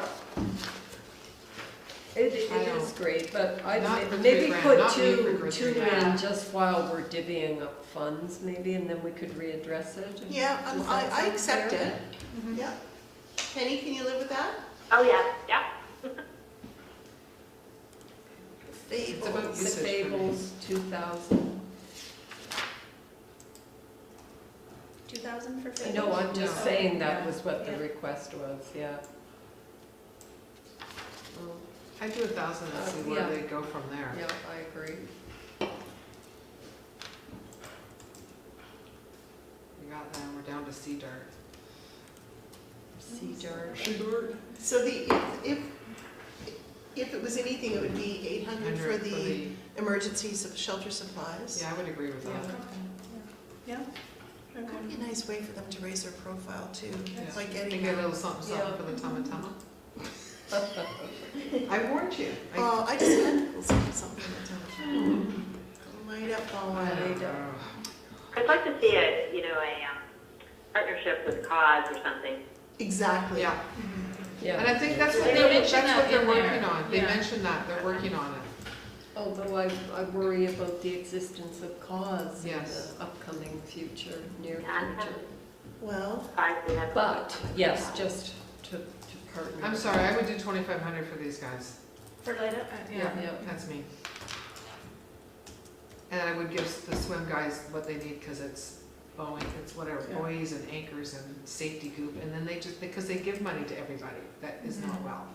It I is don't- great, but Not I'd for maybe 3 grand, put not me for two 3 in grand. just while we're divvying up funds maybe, and then we could readdress it. Yeah, Does that I sound accept fair? it. Yeah. Penny, can you live with that? Oh, yeah, yeah. It's about Fables. The usage for me. Fables, 2,000. 2,000 for I Fables? know, I'm just Yeah. saying that was what the Yeah. request was, yeah. Oh, I'd do 1,000 and see where Yeah. they go from there. yeah, I agree. We got that, we're down to CDART. CDART. So if it was anything, it would be 800 for 100 the emergencies of shelter supplies. Yeah, I would agree with that. Yeah? That would be a nice way for them to raise their profile too, Yeah. by And getting. get a little something, something Yeah. for the tama tama. I warned you. Oh, I just had a little something to tell you. Light up, Bowen. I'd like to see a partnership with CODS or something. Exactly. Yeah, Yeah. and I think that's what They they're, mentioned that's that what they're in working there. on. They Yeah. mentioned that, they're working on it. Although I worry about the existence of cause in Yes. the upcoming future, near Yeah, I'm future. Well, Sorry, we have- But, yes, just to partner. I'm sorry, I would do 2,500 for these guys. For Litte? Yeah, Yeah. that's me. And I would give the swim guys what they need, because it's Bowen, it's whatever, Yeah. buoys and anchors and safety goop, and then they just, because they give money to everybody that is not well.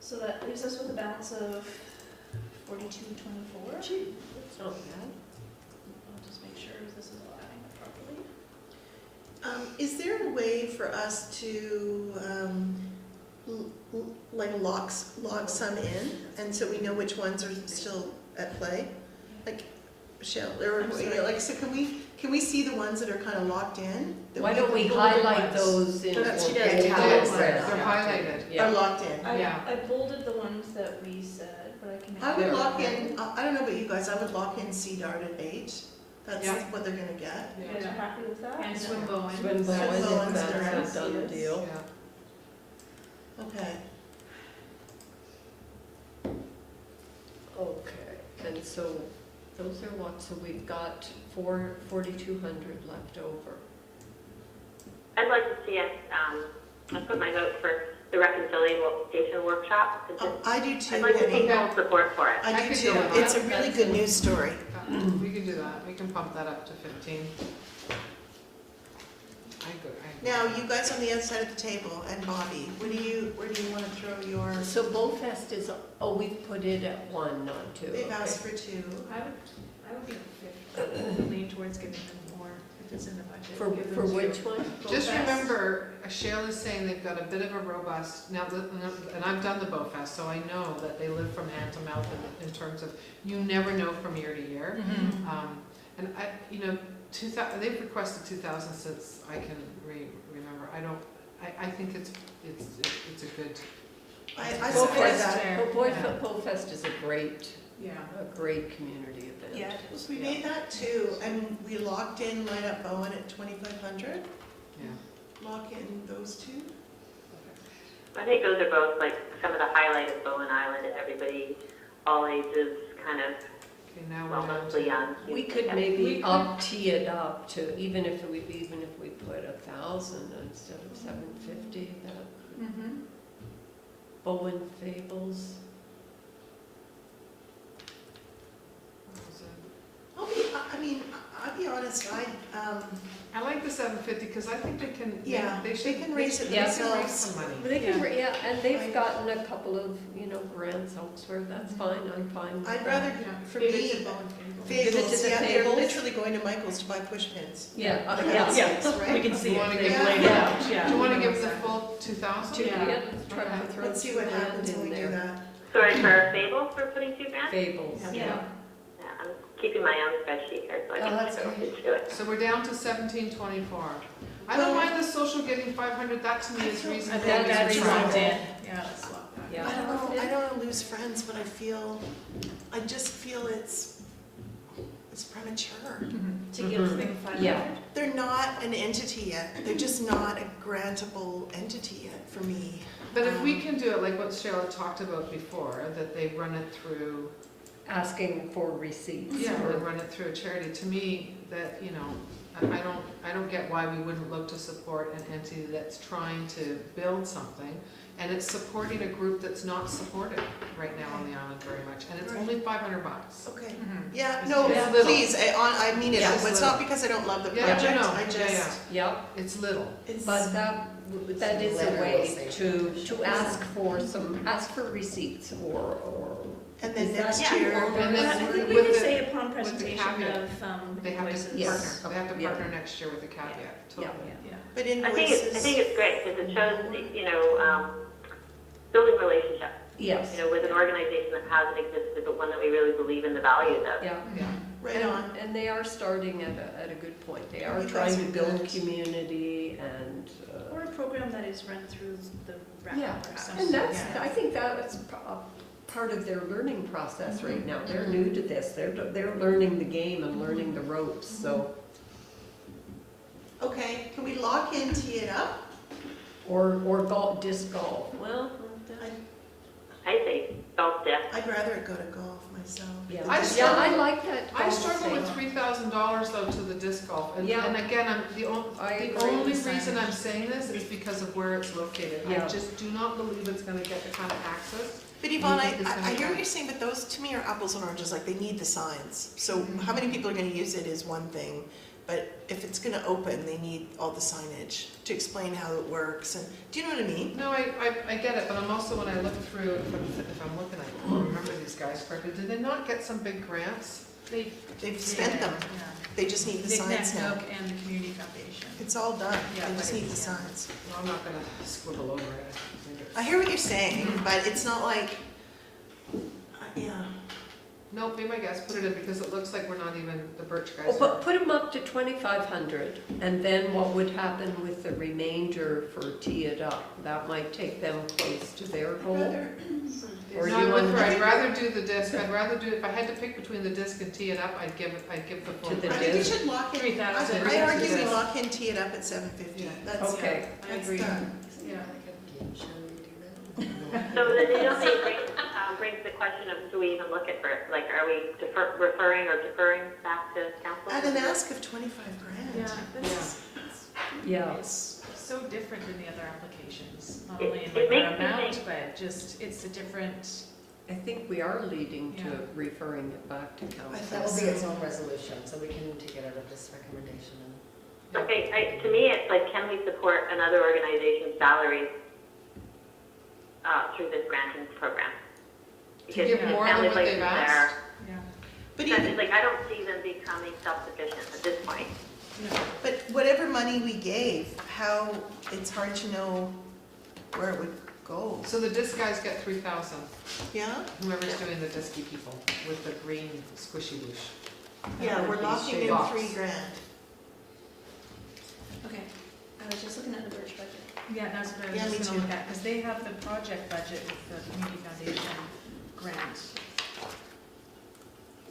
So that leaves us with a balance of 4224. Gee, that's not bad. I'll just make sure this is all adding up properly. is there a way for us to, like log some in, and so we know which ones are still at play? Like, Michelle, or, I'm sorry. like, so can we see the ones that are kind of locked in? That Why don't we bolded highlight ones those in? That's- or she does. bold Italics. red? They're highlighted. Are Yeah. locked in? Yeah. I bolded the ones that we said, but I can make. I would There. lock in, I don't know about you guys, I would lock in CDART at 8. That's Yeah. what they're gonna get. You guys are happy with that? And swim Bowen. Swim Bowen, Bowen's if that's direct, a done yes. deal. Yeah. Okay. Okay, and so those are lots, so we've got 4,200 left over. I'd like to see us, I put my vote for the reconciliation workshop. I do too, I'd like to Penny. see full support for it. I I do could too. go with It's a that. really good news story. We can do that, we can pump that up to 15. I go. Now, you guys on the other side of the table, and Bobby, where do you want to throw your, So Bowfest is, oh, we've put it at 1, not 2. they've okay. asked for 2. I would be lean towards giving them more if it's in the budget. For Give them for two. which one? Just Bowfest. remember, Shayla's saying they've got a bit of a robust, now, and I've done the Bowfest, so I know that they live from hand to mouth in terms of, you never know from year to year. And I, you know, 2000, they've requested 2,000 since I can remember. I think it's a good. I support Bowfest, that. Bowfest is a great community event. Yeah. We made that too, and we locked in Light Up Bowen at 2,500. Yeah. Lock in those two. I think those are both like some of the highlight of Bowen Island, and everybody, all ages, kind of, Okay, now well, we're down mostly to, young. We could maybe tee it up to, even if we put 1,000 instead of 750, that Mhm. Bowen Fables. I'll be honest, I like the 750 because I think they can, Yeah, they they should. can raise it they can themselves. raise some money. They can, and they've gotten a couple of, grants elsewhere, that's fine, I'm fine with I'd that. rather, Yeah. for Give me, it to Bowen Fables. Give it to Fables, the yeah, they're Fables. literally going to Michael's to buy push pins. Yeah, Yeah. yeah. Right? We can see You it, wanna they've give- laid it out, yeah. Do you want to give them the full 2,000? Two, Yeah. yeah, let's try to Okay. throw Let's see what 2 happens grand when we in do there. that. Sorry, for Fables, we're putting 2 grand? Fables, Yeah. yeah. Yeah, I'm keeping my own spreadsheet here, so I Oh, can that's go great. into it. So we're down to 1724. I don't mind the social getting 500, that to me is I reasonable. think that's It's locked reasonable. in, yeah, that's locked in. Yeah. I don't want to lose friends, but I just feel it's premature. To give them 500. Yeah. They're not an entity yet. They're just not a grantable entity yet for me. But if we can do it like what Sheila talked about before, that they run it through, Asking for receipts. or run it through a charity, to me, that, I don't get why we wouldn't look to support an entity that's trying to build something, and it's supporting a group that's not supported right now on the island very much, and it's Right. only $500. Okay. Mhm. Yeah, It's no, just little. please, I mean it. Yeah, It's it's not little. because I don't love the Yeah, project. no, I just, Yep, It's little. it's, but that is a way to ask for receipts or. and then is that next Yeah. year, And then I think we with could the- say upon with the presentation caveat, of They have to invoices. Yes. partner, they have to Yeah. partner next year with a caveat, Yeah. totally. Yeah. but I think invoices. it's great, because it shows, building relationships, Yes, with an organization that hasn't existed, but one that we really believe in the values of. yeah. Yeah. Right on. And they are starting at a good point. They are You trying guys to are build good. community and. Or a program that is run through the rec, Yeah, perhaps. and that's, Yeah. I think that's part of their learning process right now. They're new to this. They're learning the game and learning the ropes, so. Okay, can we lock in, tee it up? Or disc golf. Well, I say golf dip. I'd rather it go to golf myself. yeah. I Yeah, struggle- I like that. I golf struggle with thing. $3,000 though to the disc golf, and Yeah. again, the I only agree. reason I'm saying this is because of where it's located. I Yeah. just do not believe it's gonna get the kind of access. But Yvonne, You think it's I gonna hear go? what you're saying, but those to me are apples and oranges, like they need the signs. So how many people are gonna use it is one thing, but if it's gonna open, they need all the signage to explain how it works, and, do you know what I mean? No, I get it, but I'm also, when I look through, if I'm looking, I remember these guys correctly, did they not get some big grants? They've spent them, Yeah. they just need the Big signs now. Nook and the Community Foundation. It's all done, Yeah, they just but need the it's- yeah. signs. Well, I'm not gonna squibble over it. I hear what you're saying, but it's not like, yeah. No, be my guest, put it in, because it looks like we're not even, the BIRCH guys Well, are. but put them up to 2,500, and then what would happen with the remainder for tee it up? That might take them close to their goal. Or No, you I'm with want her, I'd rather do the disc, if I had to pick between the disc and tee it up, I'd give the full. To the I price. think we disc. should lock in, 3,000. I argue we Yes. lock in, tee it up at 750, Yeah. that's, Okay. I that's agree. done. Yeah. So then it only brings the question of, do we even look at BIRCH? Like, are we referring back to council? At an ask of 25 grand. Yeah. That's- Yeah, it's so different than the other applications, not It- only in it like makes their me amount, think- but just, it's a different, I think we are leading to Yeah. referring it back to council. That will be its own resolution, so we can take it out of this recommendation and. Okay, to me, it's like, can we support another organization's salaries through this granting program? To give it more than sounded what like they've they're- asked? yeah. But That's even, like, I don't see them becoming self-sufficient at this point. but whatever money we gave, how, it's hard to know where it would go. So the disc guys get 3,000, Yeah? whoever's doing the disky people with the green squishy whoosh. Yeah, we're would be locking in box. $3,000. Okay, I was just looking at the BIRCH budget. Yeah, that's what I Yeah, was me just too. gonna look at, because they have the project budget with the Community Foundation grant.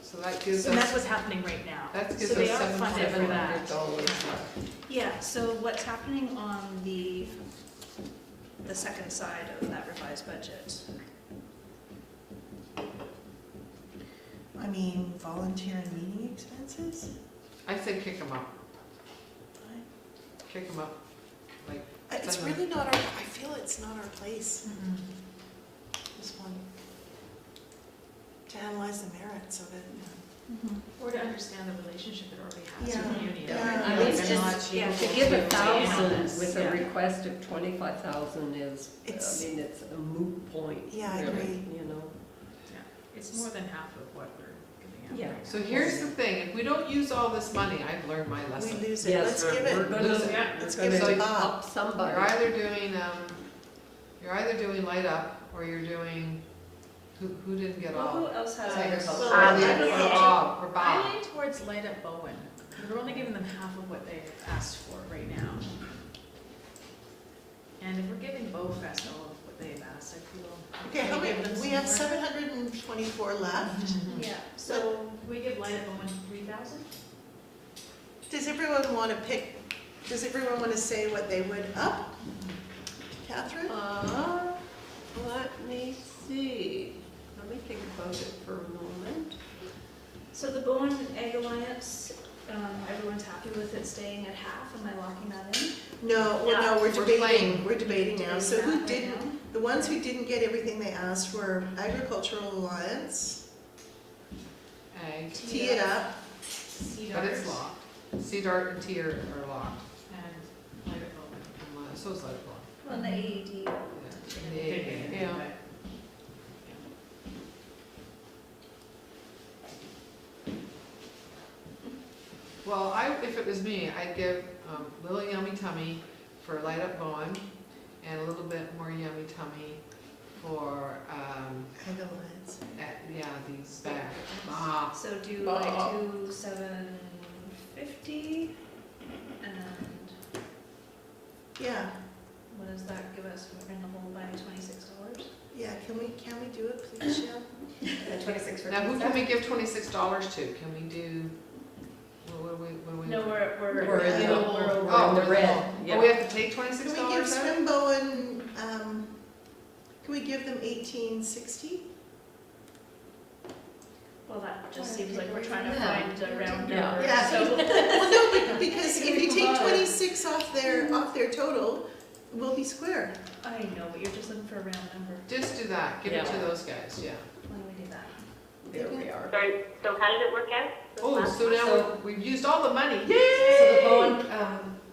So that gives So that's us, what's happening right now. that gives So they us are funded for that. $700. Yeah, so what's happening on the second side of that revised budget? I mean, volunteer and meeting expenses? I say kick them up, kick them up, like, It's Send them. really not our, I feel it's not our place, this one, to analyze the merits of it. Or to understand the relationship it already has Yeah, with the community. yeah. I mean, They're it's not just, able to give weigh in on 1,000 this, with yeah. a request of 25,000 is, It's- I mean, it's a moot point. Yeah, I really, agree. You know? Yeah, it's more than half of what we're giving out Yeah. right now. so here's the thing, if we don't use all this money, I've learned my We lesson. lose it, Yes, let's give we're it, gonna, Lose it. we're Let's gonna give it dig Bob. up somebody. You're either doing Light Up, or you're doing, who didn't get Well, all? who else has Agriculture. Well, Or agriculture. Bob, or I Bob. lean towards Light Up Bowen. We're only giving them half of what they asked for right now. And if we're giving Bowfest all of what they've asked, I feel. okay, how Can we many, give them we some have more? 724 left. Yeah, So can we give Light Up Bowen 3,000? Does everyone want to pick, does everyone want to say what they would up? Catherine? Let me see. Let me think about it for a moment. so the Bowen Egg Alliance, everyone's happy with it staying at half, am I locking that in? No, well, no, we're We're debating, playing. we're debating now. So Debating who that right didn't, now? the ones who didn't get everything they asked were Agricultural Alliance, Ag, Tee It Up, but it's locked. CDART and Tier are locked, And Light Up Bowen. and so is Light Up. Well, the AED. Yeah. Yeah. Well, if it was me, I'd give Little Yummy Tummy for Light Up Bowen, and a little bit more Yummy Tummy for, Egg Alliance. these back. Ah, So do like 2,750, and Yeah, what does that give us? We're in the hole by $26. yeah, can we do it, please, Cheryl? And 26 for now who pizza. can we give $26 to? Can we do, what do we? No, we're We're in we're the, over. we're Oh, in the we're in the red. hole. Yeah. Oh, we have to take Can we $26 give out? Swimbo and, can we give them 1860? Well, that just seems like we're trying to Yeah. find a round Yeah. number. Yeah. So Well, no, because if you take 26 off their total, we'll be square. I know, but you're just looking for a round number. Just do that, give it to Yeah. those guys, yeah. When do we do that? There we are. Sorry, so how did it work out? Oh, so now So- we've used all the money, So the yay! Bowen,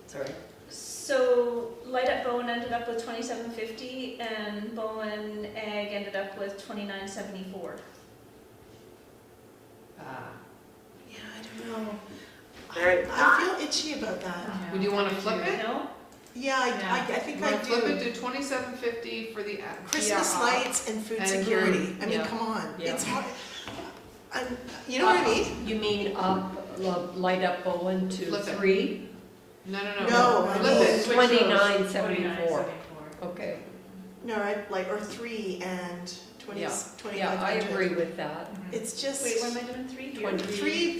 sorry. So Light Up Bowen ended up with 2,750, and Bowen Egg ended up with 2,974. Yeah, I don't know. Very I not. feel itchy about that. Would you wanna flip it? No? Yeah, I think You I wanna flip it do. to $27.50 for the. Christmas PRR. lights and food And security. I mean, yeah. come on, Yeah. it's hard. You know what I mean? You mean Light Up Bowen to Flip it. 3? No, No, I flip mean- it, switch those. 29.74. Okay, No, right, like, or 3 and 20, yeah, 2,500. yeah, I agree with that. It's just, Wait, what am I doing? 3 here?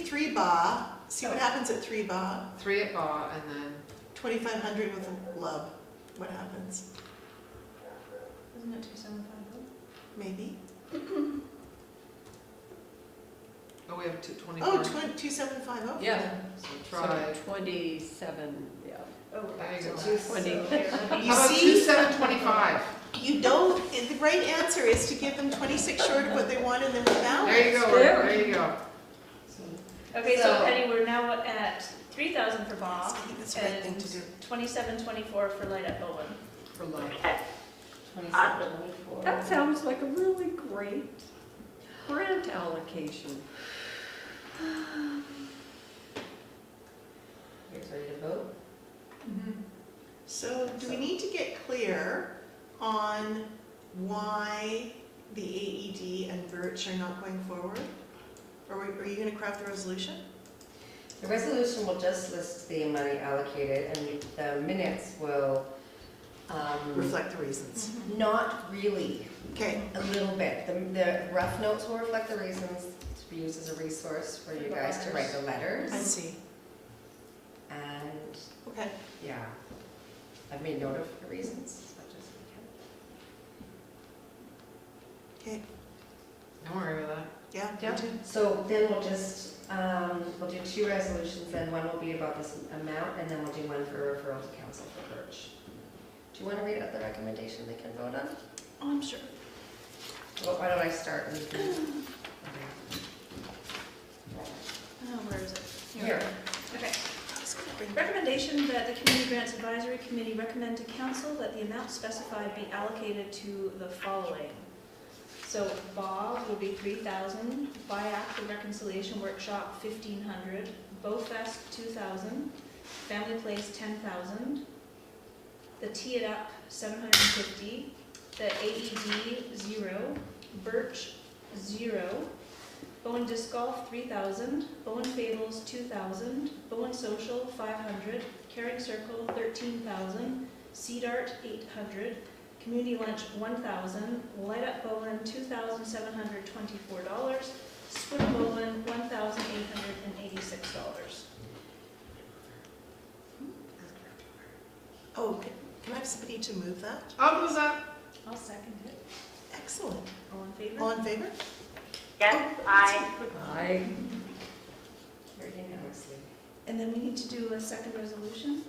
3 baht, see what happens at 3 baht, 3 at bar, and then, 2,500 with a lub, what happens? Isn't it 2,750? Maybe? oh, we we have 24. Oh, 275, okay. Yeah. So So try. 27, yeah. Oh, There you go. so 20. here, let me- You How about see? 2725? You don't, the right answer is to give them 26 short of what they want and then we balance. There you go, there you go. Okay, so So- Penny, we're now at 3,000 for Bob I think that's the right thing and to do. 2724 for Light at Bowen. For love. Okay. 27, 24. That sounds like a really great grant allocation. You guys ready to vote? So do we need to get clear on why the AED and BIRCH are not going forward? Or are you going to craft the resolution? The resolution will just list the money allocated, and the minutes will, Reflect the reasons. not really, Okay, a little bit. The rough notes will reflect the reasons to be used as a resource for you guys to write the letters. I see. And, Okay. yeah, I've made note of the reasons as much as we can. Okay, Don't worry about that. yeah, Yeah. me too. So then we'll just, we'll do two resolutions, then one will be about this amount, and then we'll do one for referral to council for BIRCH. Do you want to read out the recommendation they can vote on? Oh, I'm sure. Well, why don't I start with the... Oh, where is it? Here. Okay. Recommendation that the Community Grants Advisory Committee recommend to council that the amount specified be allocated to the following. So Bob will be 3,000, BIAC, the Reconciliation Workshop, 1,500, Bowfest, 2,000, Family Place, 10,000, the Tee It Up, 750, the AED, 0, BIRCH, 0, Bowen Disc Golf, 3,000, Bowen Fables, 2,000, Bowen Social, 500, Caring Circle, 13,000, CDART, 800, Community Lunch, 1,000, Light Up Bowen, $2,724, Swim Bowen, $1,886. Oh, can I have somebody to move that? I'll move that. I'll second it. Excellent. All in favor? All in favor? Yes, I, I, Very unanimously. And then we need to do a second resolution.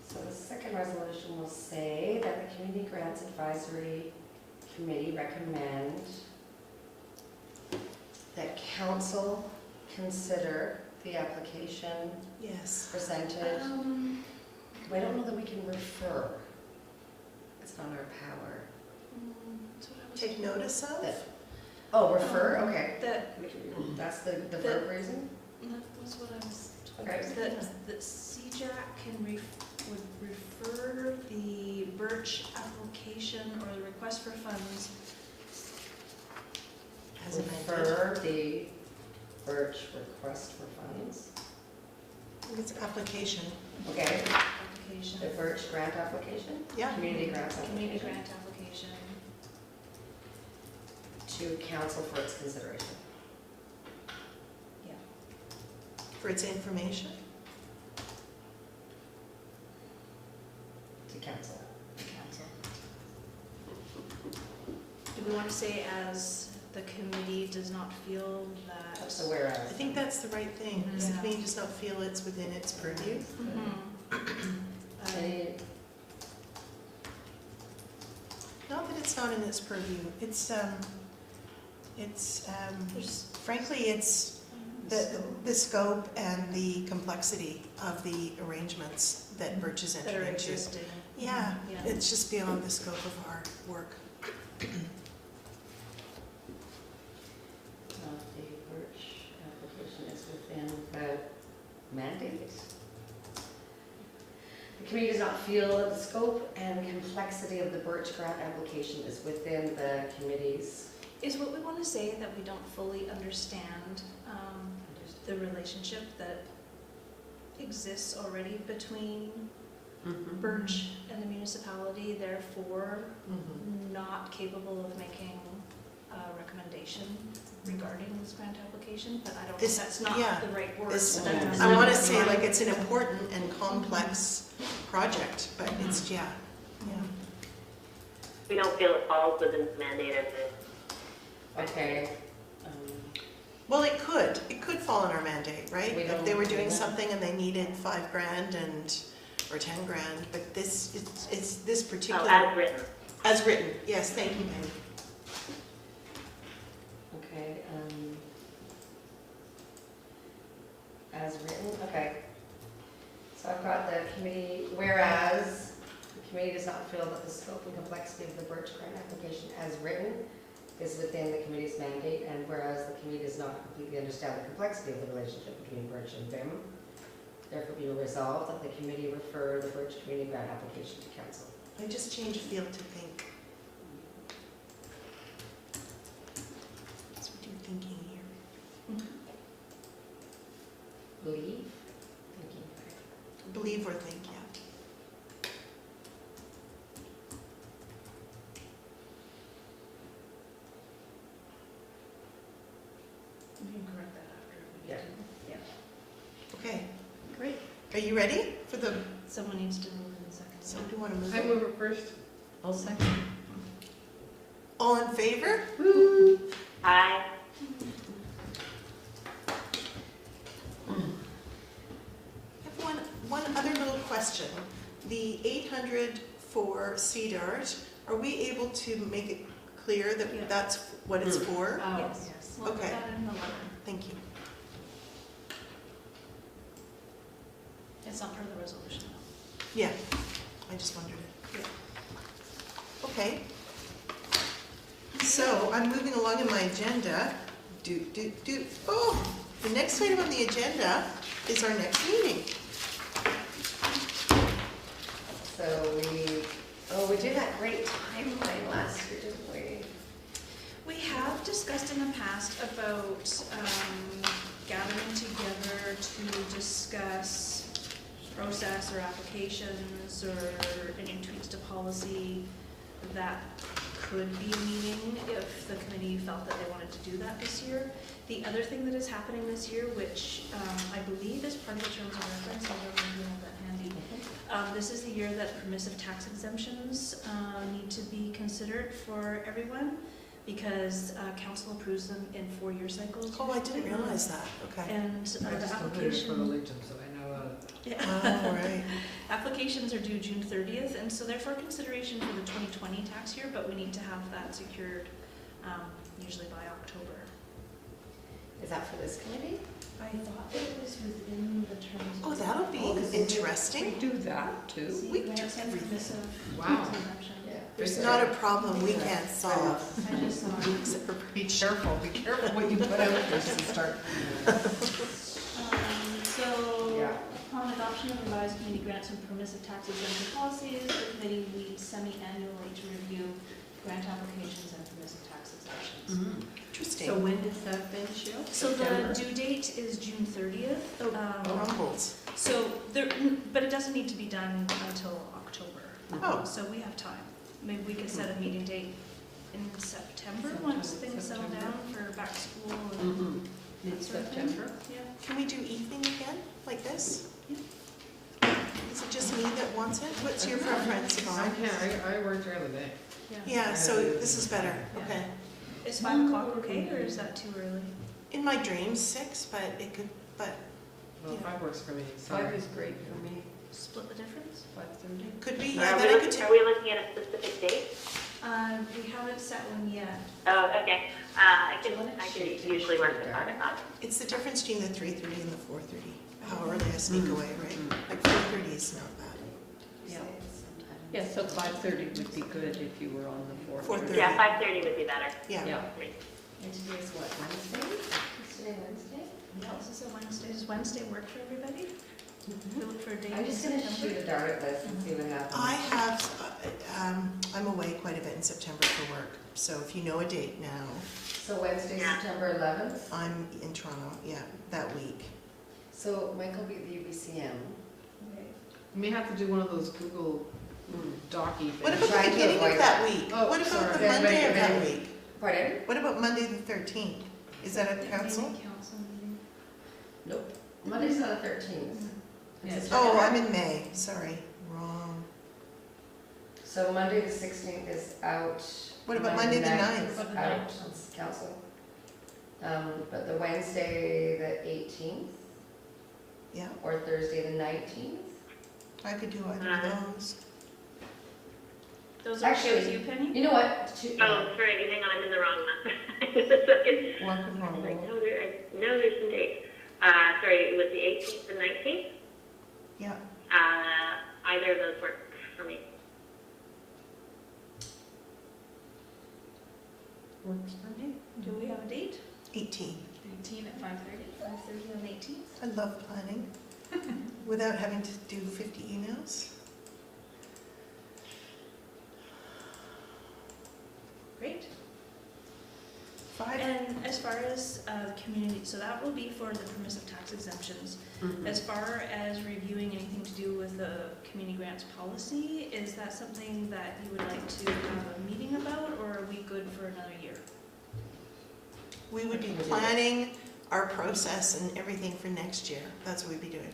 So the second resolution will say that the Community Grants Advisory Committee recommend that council consider the application Yes. presented. I don't know that we can refer. It's not our power. That's what I was Take notice of? That- Oh, refer, okay. That, That's the verb reason? that was what I was told. Okay. That CJAC would refer the BIRCH application or the request for funds. As amended. Refer the BIRCH request for funds. It's application. Okay, Application, the BIRCH grant application? Yeah. Community grants community application. grant application. To council for its consideration. For its information? To council. Council. Do we want to say as the committee does not feel that? So whereas. I think that's the right thing, because the Yeah. committee does not feel it's within its purview. Any, Not that it's not in its purview, it's There's- frankly, it's the scope and the complexity of the arrangements that BIRCH is That are entering into. existing. Yeah, Yeah. it's just beyond the scope of our work. the BIRCH application is within the mandate. The committee does not feel that the scope and complexity of the BIRCH grant application is within the committee's. Is what we want to say that we don't fully understand the relationship that exists already between BIRCH and the municipality, therefore not capable of making a recommendation regarding this grant application, but I don't think This- that's not yeah, the right word. This, for that. I want to say like it's an important and complex project, but it's, yeah. we don't feel it falls within the mandate of the Okay. Well, it could fall in our mandate, right? We If they were doing don't- something and they needed $5,000 or $10,000, but this, it's this Oh, particular. as written. As written, yes, thank you, Penny. Okay, as written, okay. So I've got the committee, whereas the committee does not feel that the scope and complexity of the BIRCH grant application as written is within the committee's mandate, and whereas the committee does not completely understand the complexity of the relationship between BIRCH and BIM, therefore be resolved that the committee refer the BIRCH community grant application to council. I just changed field to think. Let's do thinking here. Believe? Thinking. Believe or think, yeah. We can correct that after we Yeah. get to. Okay, Great. are you ready for the, Someone needs to move in a second. so do you want to move I it? move it first. I'll second. All in favor? Aye. I have one other little question. The 800 for CDART, are we able to make it clear that Yeah. that's what it's for? Yes. We'll put Okay. that in the letter. Thank you. It's not part of the resolution though. Yeah, I just wondered it. Okay. So I'm moving along in my agenda. Oh, the next item on the agenda is our next meeting. So we did that great timeline last year, didn't we? We have discussed in the past about gathering together to discuss process or applications or any tweaks to policy. That could be a meeting if the committee felt that they wanted to do that this year. The other thing that is happening this year, which I believe is part of the terms of reference, I don't know if you have that handy. This is the year that permissive tax exemptions need to be considered for everyone because council approves them in 4-year cycles. Oh, I didn't realize that. Okay. And I the just completed it for the application, Legion, so I know yeah. Oh, right. Applications are due June 30th, and so they're for consideration for the 2020 tax year, but we need to have that secured usually by October. Is that for this committee? I thought that it was within the terms. Oh, that'll be interesting. We do that too. We grants do and everything. permissive Wow. exemption. There's not a problem we can't solve. I just saw it. Except for Be careful what you put out there to start. So, Yeah. upon adoption of revised community grants and permissive tax exemption policies, the committee meets semi-annually to review grant applications and permissive tax exemptions. Interesting. So when does that finish up? So the September? due date is June 30th. Rumbles. So there, but it doesn't need to be done until October. Oh. So we have time. Maybe we could set a meeting date in September, once things settle down for back to school and that sort of thing. Mid-September? Yeah. Can we do evening again, like this? Yeah. Is it just me that wants it? What's your preference, I Yvonne? can't, I work during the day. Yeah, so this is better. Yeah. Okay. Is 5 o'clock okay, or is that too early? In my dreams, 6, but it could, but Well, Yeah. 5 works for me. so- 5 is great for me, Split the difference? 5:30. could be, Are yeah, we then I could looking, take. are we looking at a specific date? We haven't set one yet. Oh, I can usually work the 5 o'clock. It's the difference between the 3:30 and the 4:30, how early I sneak away, right? Like 4:30 is not bad. Yeah. Yeah, so 5:30 would be good if you were on the 4:30. 4:30. Yeah, 5:30 would be better. Yeah. Yeah. And today's what, Wednesday? Is today Wednesday? No, this is a Wednesday. Does Wednesday work for everybody? We look for a date I'm in just gonna September? shoot a dart at this and see what happens. I have, I'm away quite a bit in September for work, so if you know a date now, So Wednesday, Yeah. September 11th? I'm in Toronto, yeah, that week. So Mike will be at the UBCM. You may have to do one of those Google Docky What things. about Try the to beginning of avoid that that. week? Oh, What about sorry. the Then Monday of make it that ready. week? Pardon? What about Monday the 13th? Is that a council? Council meeting. Nope. Monday's not the 13th. It's a Oh, Saturday. I'm in May, sorry, wrong. So Monday the 16th is out. What about Monday the 9th? is out on council. But the Wednesday, the 18th, Yeah, or Thursday, the 19th? I could do either of those. Those are okay with Actually, you, Penny? You know what? Oh, sorry, hang on, I'm in the wrong month. Just a second. Rock and roll. Like, no, there's some dates. Sorry, it was the 18th and 19th? Yeah, Either of those work for me. Works for me. Do we have a date? 18. 18 at 5:30? 5:30 on the 18th? I love planning without having to do 50 emails. Great. 5. And as far as community, so that will be for the permissive tax exemptions. As far as reviewing anything to do with the community grants policy, is that something that you would like to have a meeting about, or are we good for another year? We would be planning our process and everything for next year. That's what we'd be doing.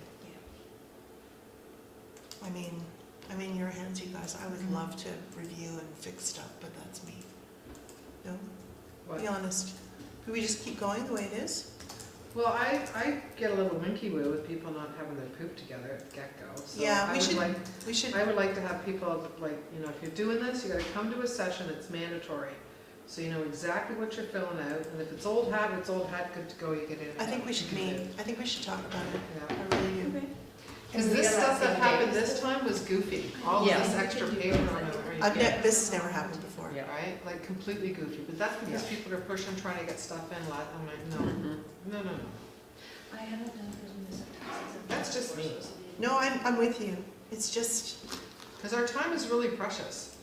I mean, I'm in your hands, you guys. I would love to review and fix stuff, but that's me. No? What? Be honest. Could we just keep going the way it is? Well, I get a little winky woo with people not having their poop together at the get-go. So Yeah, I we would should- like, We should, I would like to have people, like, you know, if you're doing this, you gotta come to a session, it's mandatory. So you know exactly what you're filling out, and if it's old hat, it's old hat, good to go, you get in. I think we should You can meet. do it. I think we should talk about it. Yeah. I really do. Okay. Because we this got stuff that same happened dates. this time was goofy. All of Yeah. this extra paper on it, This has never happened before. Yeah. right? Like completely goofy, but that's because people are pushing, trying to get stuff in, I'm like, no, no, no, no. I haven't done permissive tax exemptions. That's just me. No, I'm with you. It's just, Because our time is really precious,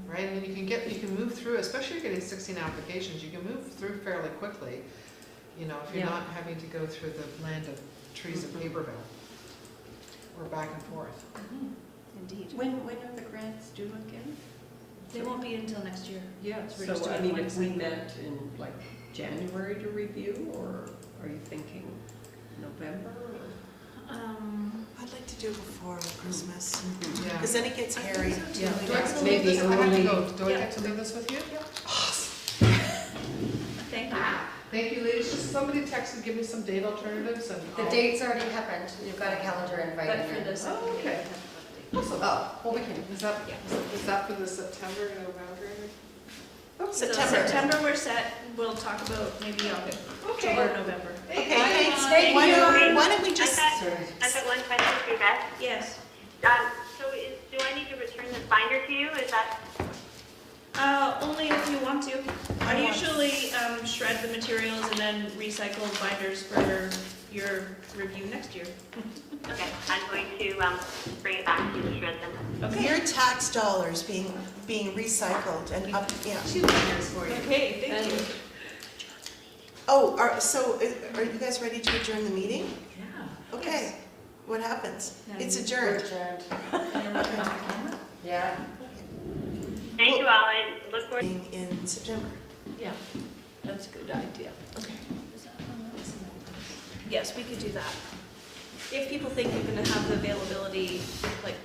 right? I mean, you can move through, especially if you're getting 16 applications, you can move through fairly quickly, you know, if you're Yeah. not having to go through the land of trees of Paperville, or back and forth. Indeed. When are the grants due again? They won't be until next year. Yeah, So we're just so I doing mean, one if we cycle. met in like January to review, or are you thinking November? I'd like to do it before Christmas. Yeah. Because then it gets hairy. Yeah. Do I get to leave Maybe this? I have to early. go. Do I Yeah. get to leave this with you? Thank you. Thank you, ladies. Just somebody texted, give me some date alternatives and. The date's already happened, you've got a calendar invite But in for there. the second Oh, date, okay. we have to update. Oh, well, we can, Is that for the September, November? So September. September we're set, we'll talk about maybe October, November. Okay, thanks. Thank Why you. don't we just, I've sorry. got one question for you, Beth. Yes. Do I need to return this binder to you? Is that? Only if you want to. I usually shred the materials and then recycle binders for your review next year. Okay, I'm going to bring it back to you to shred them. Okay. your tax dollars being recycled and up, yeah. Okay, thank you. Oh, are you guys ready to adjourn the meeting? Yeah. Okay, what happens? It's We're adjourned. adjourned. Yeah. Thank you all. I look forward. In September. Yeah, that's a good idea. Okay. Yes, we could do that. If people think you're gonna have the availability, like